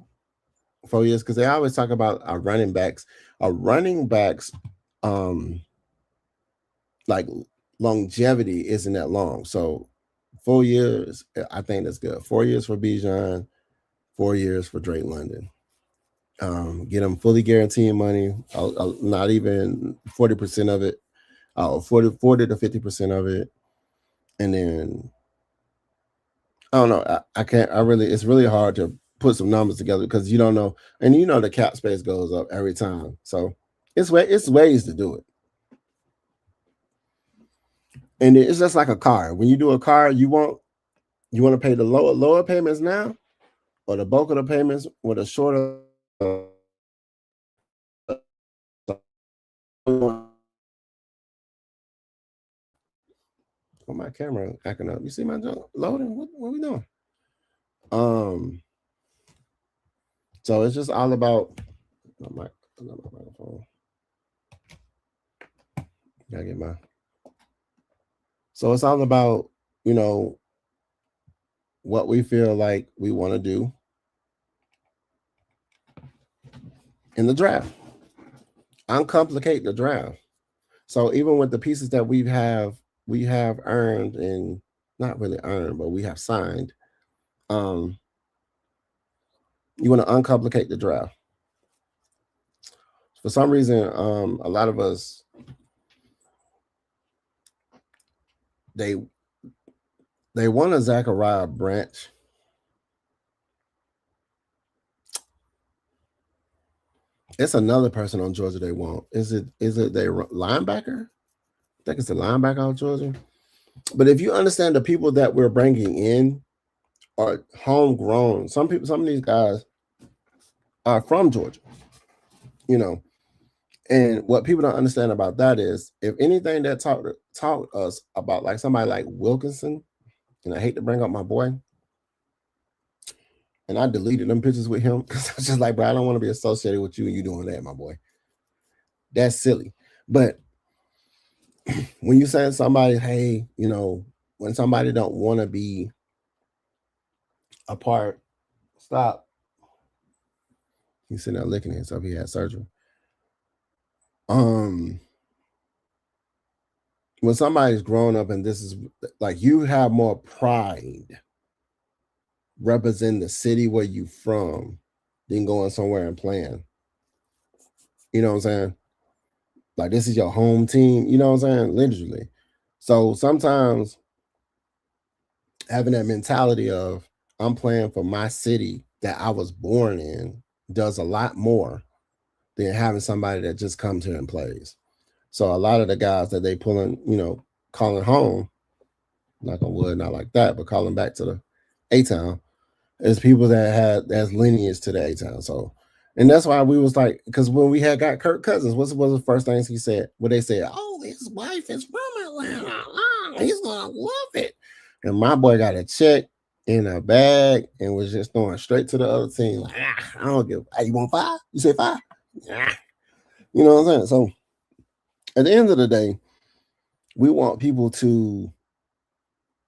4 years, because they always talk about our running backs. Our running backs, like longevity isn't that long. So 4 years, I think that's good. 4 years for Bijan, 4 years for Drake London. Get them fully guaranteed money. Not even 40% of it. 40 to 50% of it, and then I don't know. I can't. It's really hard to put some numbers together because you don't know, and the cap space goes up every time. So it's ways to do it, and it's just like a car. When you do a car, you want to pay the lower payments now, or the bulk of the payments with a shorter. Oh, my camera acting up. You see my junk loading? What are we doing? So it's just all about my microphone. Gotta get my. So it's all about what we feel like we want to do in the draft. Uncomplicate the draft. So even with the pieces that we have earned and not really earned, but we have signed, you want to uncomplicate the draft. For some reason, a lot of us they want a Zachariah Branch. It's another person on Georgia they want. Is it their linebacker? I think it's the linebacker on Georgia. But if you understand the people that we're bringing in are homegrown, some of these guys are from Georgia, you know. And what people don't understand about that is, if anything that taught us about like somebody like Wilkinson, and I hate to bring up my boy, and I deleted them pictures with him because I was just like, bro, I don't want to be associated with you and you doing that, my boy. That's silly. But when you saying somebody, hey, when somebody don't want to be a part, stop. He's sitting there licking himself. He had surgery. When somebody's grown up and this is like, you have more pride representing the city where you from than going somewhere and playing. You know what I'm saying? Like, this is your home team. You know what I'm saying? Literally. So sometimes having that mentality of, I'm playing for my city that I was born in, does a lot more than having somebody that just comes here and plays. So a lot of the guys that they pulling, calling home, knock on wood, not like that, but calling back to the A-Town, is people that has lineage to the A-Town. So, and that's why we was like, because when we had got Kirk Cousins, what was the first things he said? What they said, oh, his wife is from Atlanta. He's gonna love it. And my boy got a check in a bag and was just throwing straight to the other team. Like, I don't give. Hey, you want 5? You say 5? Yeah. You know what I'm saying? So at the end of the day, we want people to,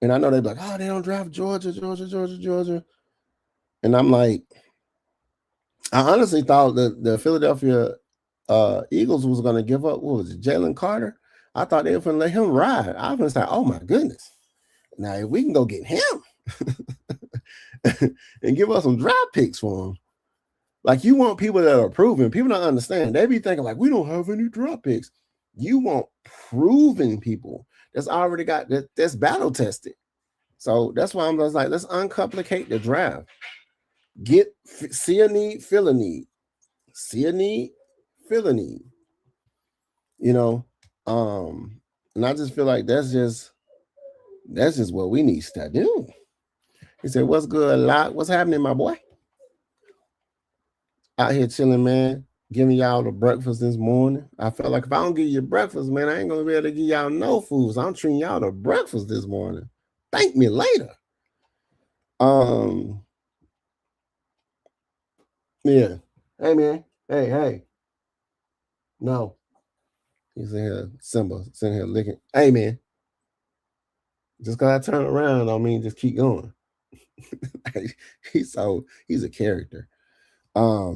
and I know they're like, oh, they don't draft Georgia. And I'm like, I honestly thought that the Philadelphia Eagles was going to give up, what was it, Jalen Carter? I thought they were going to let him ride. I was like, oh my goodness. Now, if we can go get him and give us some draft picks for him. Like, you want people that are proven. People don't understand. They be thinking like, we don't have any draft picks. You want proven people that's already got that's battle tested. So that's why I'm just like, let's uncomplicate the draft. See a need, fill a need. See a need, fill a need. And I just feel like that's just what we need to do. He said, what's good, Lot? What's happening, my boy? Out here chilling, man. Giving y'all the breakfast this morning. I felt like if I don't give you breakfast, man, I ain't gonna be able to give y'all no food. So I'm treating y'all to breakfast this morning. Thank me later. Yeah. Hey, man. Hey. No. He's in here, Simba, sitting here licking. Hey, man. Just because I turn around, don't mean just keep going. He's a character. But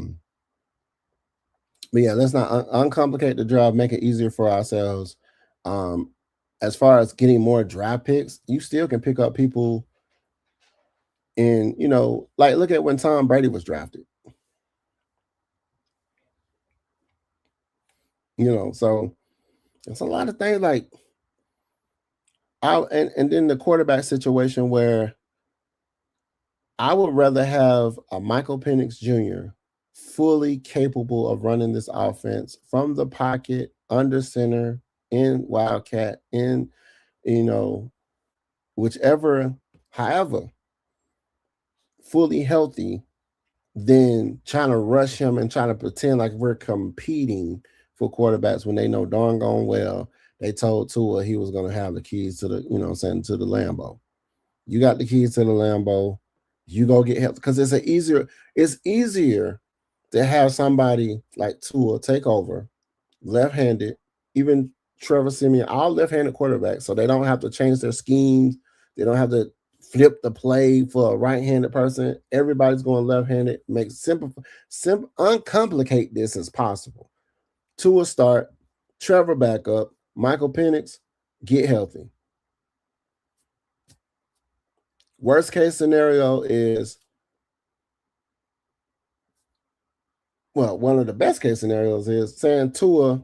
yeah, let's not uncomplicate the draft, make it easier for ourselves. As far as getting more draft picks, you still can pick up people in, like look at when Tom Brady was drafted. So it's a lot of things like and then the quarterback situation where I would rather have a Michael Penix Jr. fully capable of running this offense from the pocket, under center, in wildcat, in however, fully healthy, than trying to rush him and trying to pretend like we're competing for quarterbacks when they know darn gone well they told Tua he was going to have the keys to the, to the Lambo. You got the keys to the Lambo. You go get help because it's easier to have somebody like Tua take over left-handed, even Trevor Siemian, all left-handed quarterbacks, so they don't have to change their schemes. They don't have to flip the play for a right-handed person. Everybody's going left-handed. Make simple, uncomplicate this as possible. Tua start, Trevor back up, Michael Penix get healthy. Worst case scenario is, well, one of the best case scenarios is saying Tua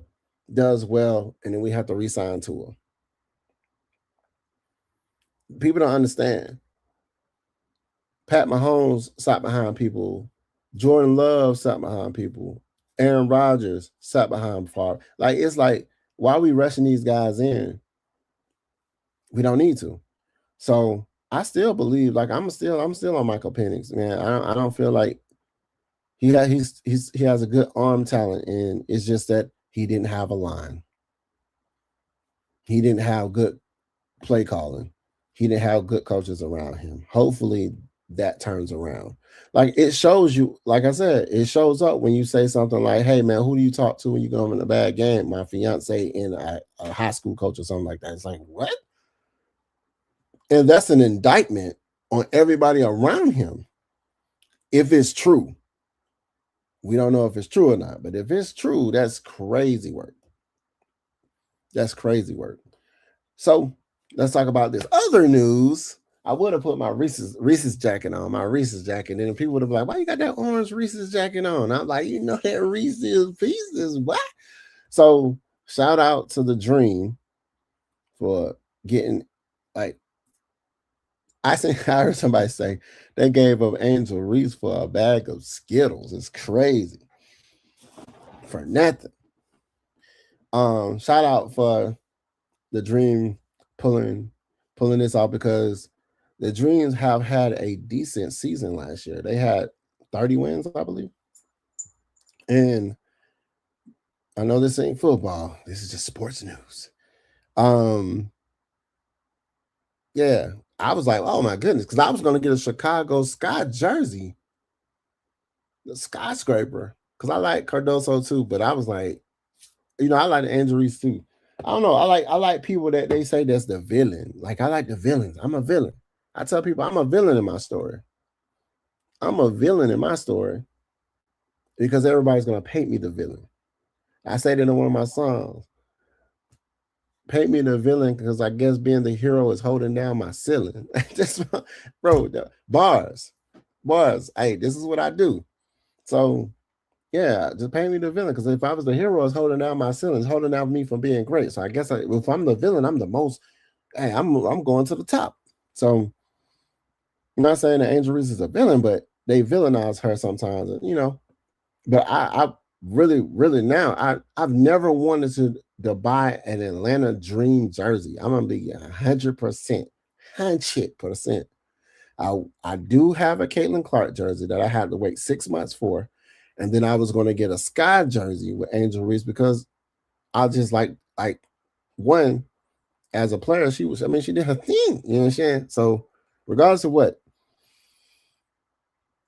does well, and then we have to re-sign Tua. People don't understand. Pat Mahomes sat behind people. Jordan Love sat behind people. Aaron Rodgers sat behind Favre. Like, it's like, why are we rushing these guys in? We don't need to. So I still believe, like, I'm still on Michael Penix, man. I don't feel like he has a good arm talent, and it's just that he didn't have a line. He didn't have good play calling. He didn't have good coaches around him. Hopefully that turns around. Like, it shows you, like I said, it shows up when you say something like, "Hey man, who do you talk to when you go in a bad game?" My fiance and a high school coach or something like that. It's like, what? And that's an indictment on everybody around him. If it's true, we don't know if it's true or not, but if it's true, that's crazy work. That's crazy work. So let's talk about this other news. I would have put my Reese's jacket on, and then people would have been like, "Why you got that orange Reese's jacket on?" I'm like, you know, that Reese's Pieces, what? So shout out to the Dream for getting, like, I heard somebody say they gave up Angel Reese for a bag of Skittles. It's crazy. For nothing. Shout out for the Dream pulling this off, because the Dreams have had a decent season last year. They had 30 wins, I believe. And I know this ain't football. This is just sports news. Yeah, I was like, oh my goodness, because I was going to get a Chicago Sky jersey, the skyscraper, because I like Cardoso too. But I was like, I like the Angel Reese too. I don't know. I like people that they say that's the villain. Like, I like the villains. I'm a villain. I tell people I'm a villain in my story. I'm a villain in my story because everybody's gonna paint me the villain. I say that in one of my songs. Paint me the villain because I guess being the hero is holding down my ceiling. Just, bro, bars. Hey, this is what I do. So yeah, just paint me the villain, because if I was the hero, it's holding down my ceiling, it's holding down me from being great. So I guess if I'm the villain, I'm the most. Hey, I'm going to the top. So I'm not saying that Angel Reese is a villain, but they villainize her sometimes, But I really, really now I've never wanted to buy an Atlanta Dream jersey. I'm gonna be 100%, 100%. I do have a Caitlin Clark jersey that I had to wait 6 months for, and then I was going to get a Sky jersey with Angel Reese, because I just like one, as a player, she did her thing, you know what I'm saying? So regardless of what,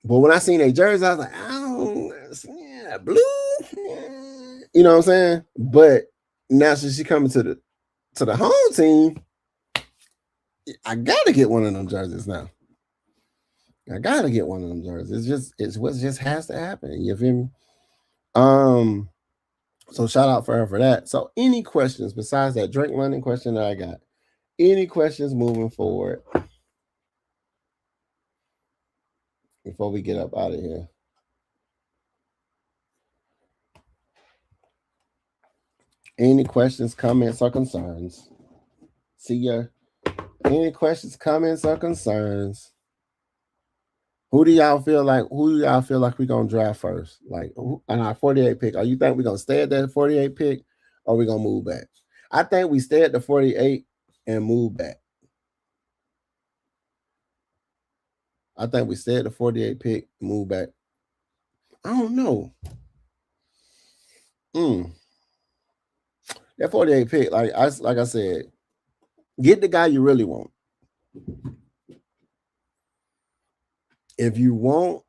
but when I seen a jersey, I was like, oh, yeah, blue, you know what I'm saying? But now since she coming to the home team, I gotta get one of them jerseys now. I gotta get one of them jerseys. It's what just has to happen. You feel me? So shout out for her for that. So any questions besides that Drake London question that I got? Any questions moving forward before we get up out of here? Any questions, comments, or concerns? See ya. Any questions, comments, or concerns? Who do y'all feel like we're gonna draft first? Like, on our 48 pick, are you think we're gonna stay at that 48 pick, or we gonna move back? I think we stay at the 48 and move back. I think we stay at the 48 pick, move back. I don't know. That 48 pick, like I said, get the guy you really want. If you want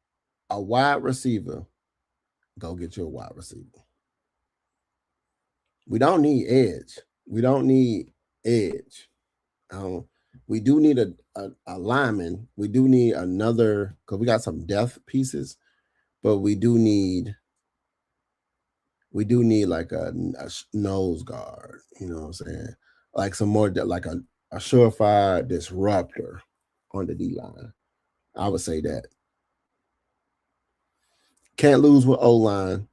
a wide receiver, go get you a wide receiver. We don't need edge. We do need a lineman. We do need another, because we got some depth pieces, but we do need like a nose guard. You know what I'm saying? Like some more, like a surefire disruptor on the D line. I would say that. Can't lose with O-line.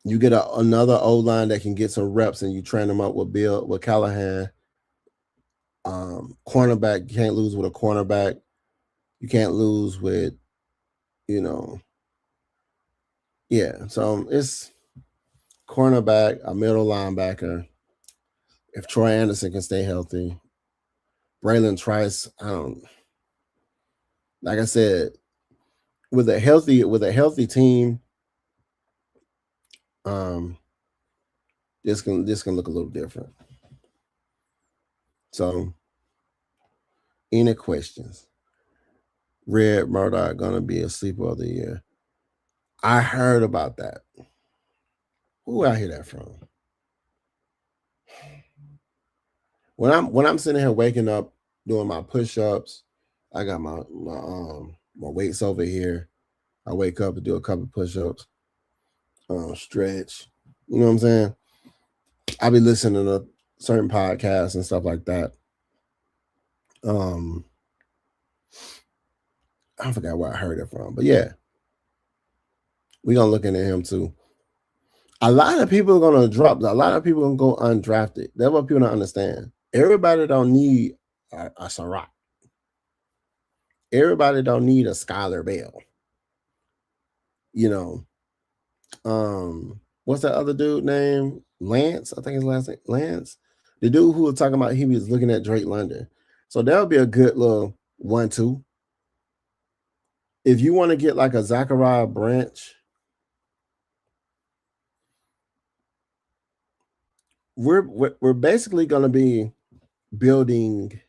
You get another O-line that can get some reps, and you train them up with Callahan. Cornerback, you can't lose with a cornerback. You can't lose with, Yeah, so it's cornerback, a middle linebacker. If Troy Anderson can stay healthy, Braylon Trice, like I said, with a healthy team, this can look a little different. So, any questions? Red Murdoch gonna be a sleeper of the year. I heard about that. Who I hear that from? When I'm sitting here waking up doing my push-ups, I got my weights over here. I wake up and do a couple push-ups, stretch. You know what I'm saying? I be listening to certain podcasts and stuff like that. I forgot where I heard it from, but yeah, we're gonna look into him too. A lot of people are gonna drop. A lot of people are gonna go undrafted. That's what people don't understand. Everybody don't need a Sarat. Everybody don't need a Skylar Bell. You know, what's that other dude name? Lance, I think his last name Lance. The dude who was talking about he was looking at Drake London. So that'll be a good little 1-2. If you want to get like a Zachariah Branch, we're basically going to be building.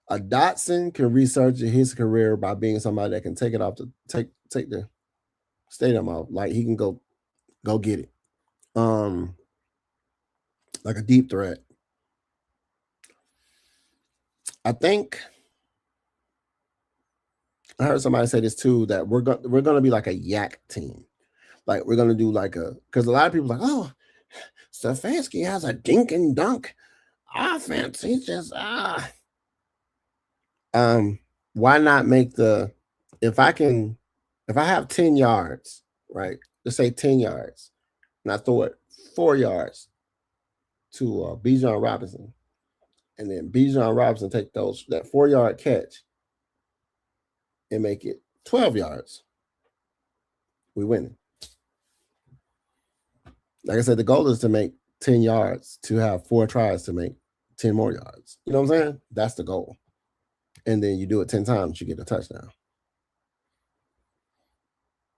A Dotson can research his career by being somebody that can take it off the take the stadium off. Like he can go get it. Like a deep threat. I think I heard somebody say this too, that we're gonna be like a yak team. Like we're gonna do like because a lot of people are like, oh, Stefanski has a dink and dunk offense. He's just why not make if I have 10 yards, right? Let's say 10 yards, and I throw it 4 yards to Bijan Robinson, and then Bijan Robinson take that 4-yard catch and make it 12 yards. We win. Like I said, the goal is to make 10 yards, to have 4 tries to make 10 more yards. You know what I'm saying? That's the goal. And then you do it 10 times, you get a touchdown.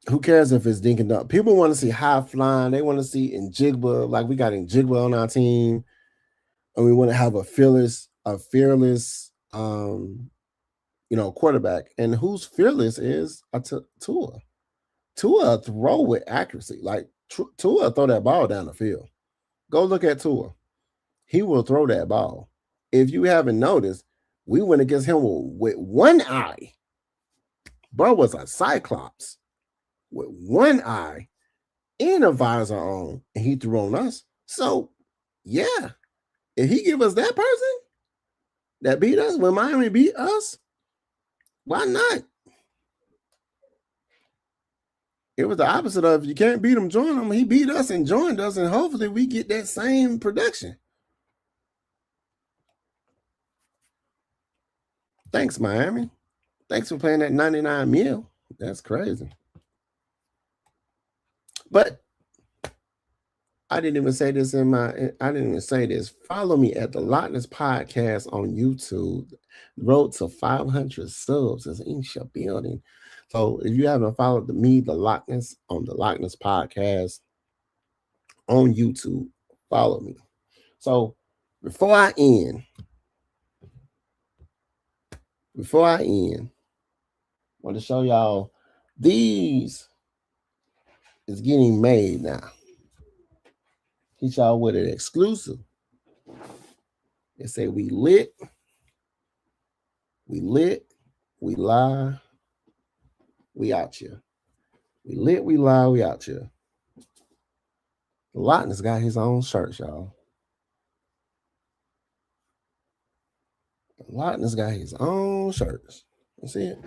Who cares if it's dink and dunk? People want to see high flying. They want to see Njigba, like we got Njigba on our team. And we want to have a fearless, quarterback. And who's fearless is Tua. Tua throw with accuracy. Like Tua throw that ball down the field. Go look at Tua. He will throw that ball. If you haven't noticed, we went against him with one eye. Bro was a cyclops with one eye and a visor on, and he threw on us. So, yeah, if he give us that person that beat us, when Miami beat us, why not? It was the opposite of you can't beat him, join him. He beat us and joined us, and hopefully we get that same production. Thanks, Miami. Thanks for playing that 99 mil. That's crazy. But I didn't even say this Follow me at the Lochness Podcast on YouTube. Road to 500 subs is in your building. So if you haven't followed the Lochness, on the Lochness Podcast on YouTube, follow me. So before I end, I want to show y'all these is getting made now. Hit y'all with an exclusive. They say we lit, we lie, we out here. We lit, we lie, we out here. Lochness got his own shirt, y'all. Lochness got his own shirts. You see it?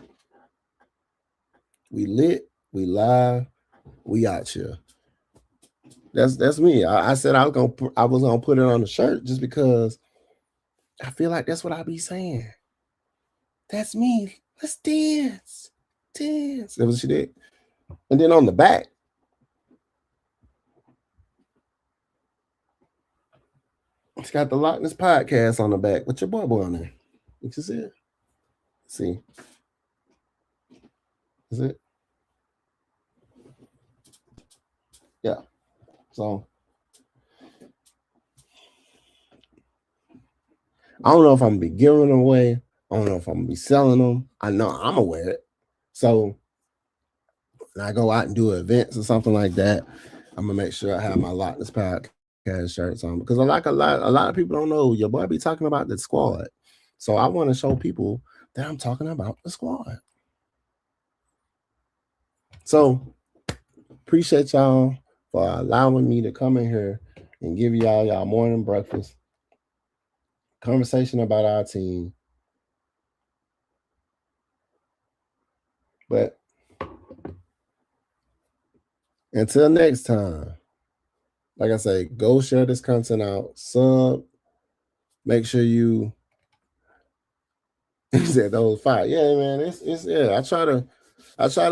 We lit, we lie, we out here. That's me. I said I was gonna put it on the shirt just because I feel like that's what I be saying. That's me. Let's dance. That's what she did. And then on the back, it's got the Lochness podcast on the back with your boy on there. You can see it. See. Is it? Yeah. So I don't know if I'm gonna be giving them away. I don't know if I'm gonna be selling them. I know I'm gonna wear it. So when I go out and do events or something like that, I'm gonna make sure I have my Lochness podcast shirts on because a lot of people don't know your boy be talking about the squad. So I want to show people that I'm talking about the squad. So appreciate y'all for allowing me to come in here and give y'all morning breakfast, conversation about our team. But until next time, like I say, go share this content out, sub, make sure you said those five. Yeah, man. It's yeah. I try to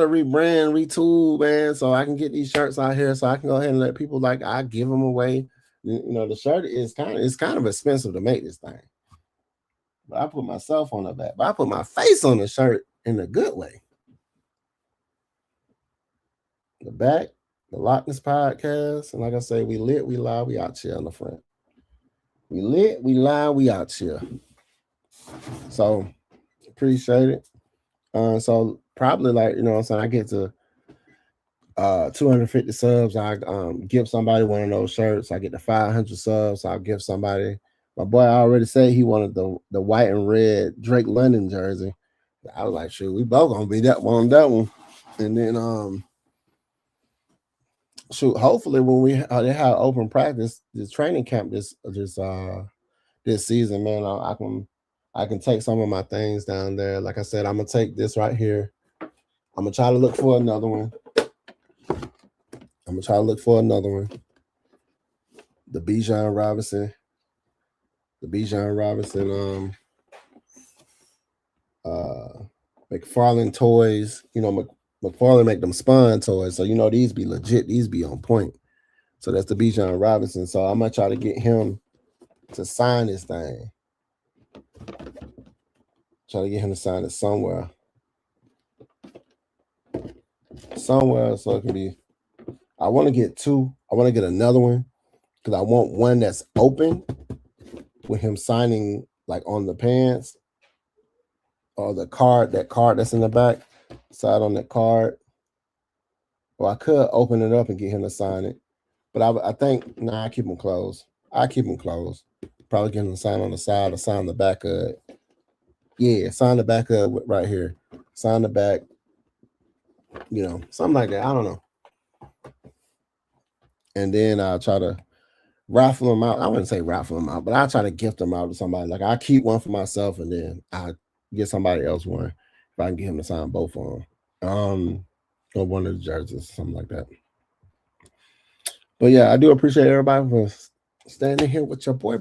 rebrand, retool, man, so I can get these shirts out here, so I can go ahead and let people like I give them away. You know, the shirt is kind of expensive to make this thing, but I put myself on the back. But I put my face on the shirt in a good way. The back, the Lochness podcast, and like I say, we lit, we live, we out here on the front. We lit, we live, we out here. So appreciate it. So probably like you know what I'm saying, I get to 250 subs, I give somebody one of those shirts. I get to 500 subs, I'll give somebody. My boy already said he wanted the white and red Drake London jersey. I was like, shoot, we both gonna be that one. And then shoot, hopefully when they have open practice, this training camp this season, man, I can take some of my things down there. Like I said, I'm gonna take this right here. I'm gonna try to look for another one. The Bijan Robinson. McFarlane toys. You know, McFarlane make them spun toys. So, you know, these be legit. These be on point. So that's the Bijan Robinson. So I'm going to try to get him to sign this thing. Try to get him to sign it somewhere. So it can be. I want to get two. I want to get another one because I want one that's open with him signing like on the pants or that card that's in the back side on that card. Or I could open it up and get him to sign it. But I think, I keep them closed. Probably get him to sign on the side or sign the back of it. Yeah, sign the back of it right here. Sign the back. You know, something like that. I don't know. And then I'll try to raffle them out. I wouldn't say raffle them out, but I'll try to gift them out to somebody. Like I keep one for myself and then I get somebody else one if I can get him to sign both of them. Or one of the jerseys, something like that. But yeah, I do appreciate everybody for standing here with your boy.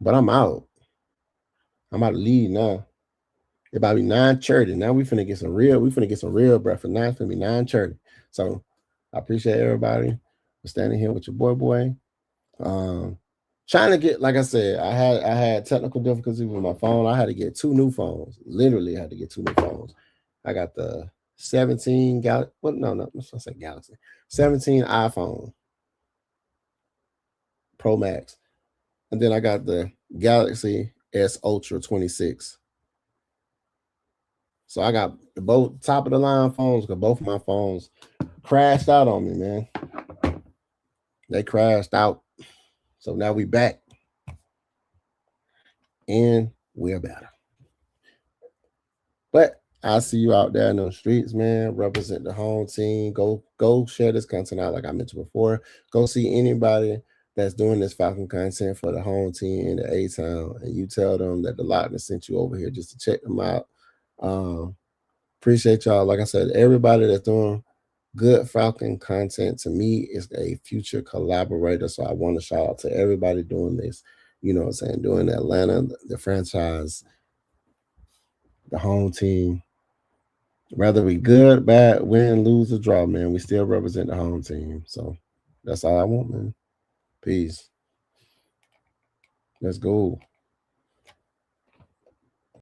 But I'm out. I'm about to leave now. It about to be 9:30. Now we finna get some real breakfast. Now it's finna be 9:30. So I appreciate everybody for standing here with your boy. Trying to get, like I said, I had technical difficulties with my phone. I had to get two new phones. Literally had to get two new phones. I got the 17 Galaxy. What? No, I'm supposed to say Galaxy. 17 iPhone Pro Max, and then I got the Galaxy S Ultra 26. So I got both top of the line phones because both of my phones crashed out on me, man. They crashed out. So now we back. And we're better. But I see you out there in the streets, man. Represent the home team. Go share this content out like I mentioned before. Go see anybody that's doing this Falcon content for the home team in the A-Town. And you tell them that the Lochness sent you over here just to check them out. Appreciate y'all. Like I said, everybody that's doing good Falcon content to me is a future collaborator. So I want to shout out to everybody doing this. You know what I'm saying? Doing Atlanta, the franchise, the home team. Whether we good, bad, win, lose, or draw, man, we still represent the home team. So that's all I want, man. Peace. Let's go.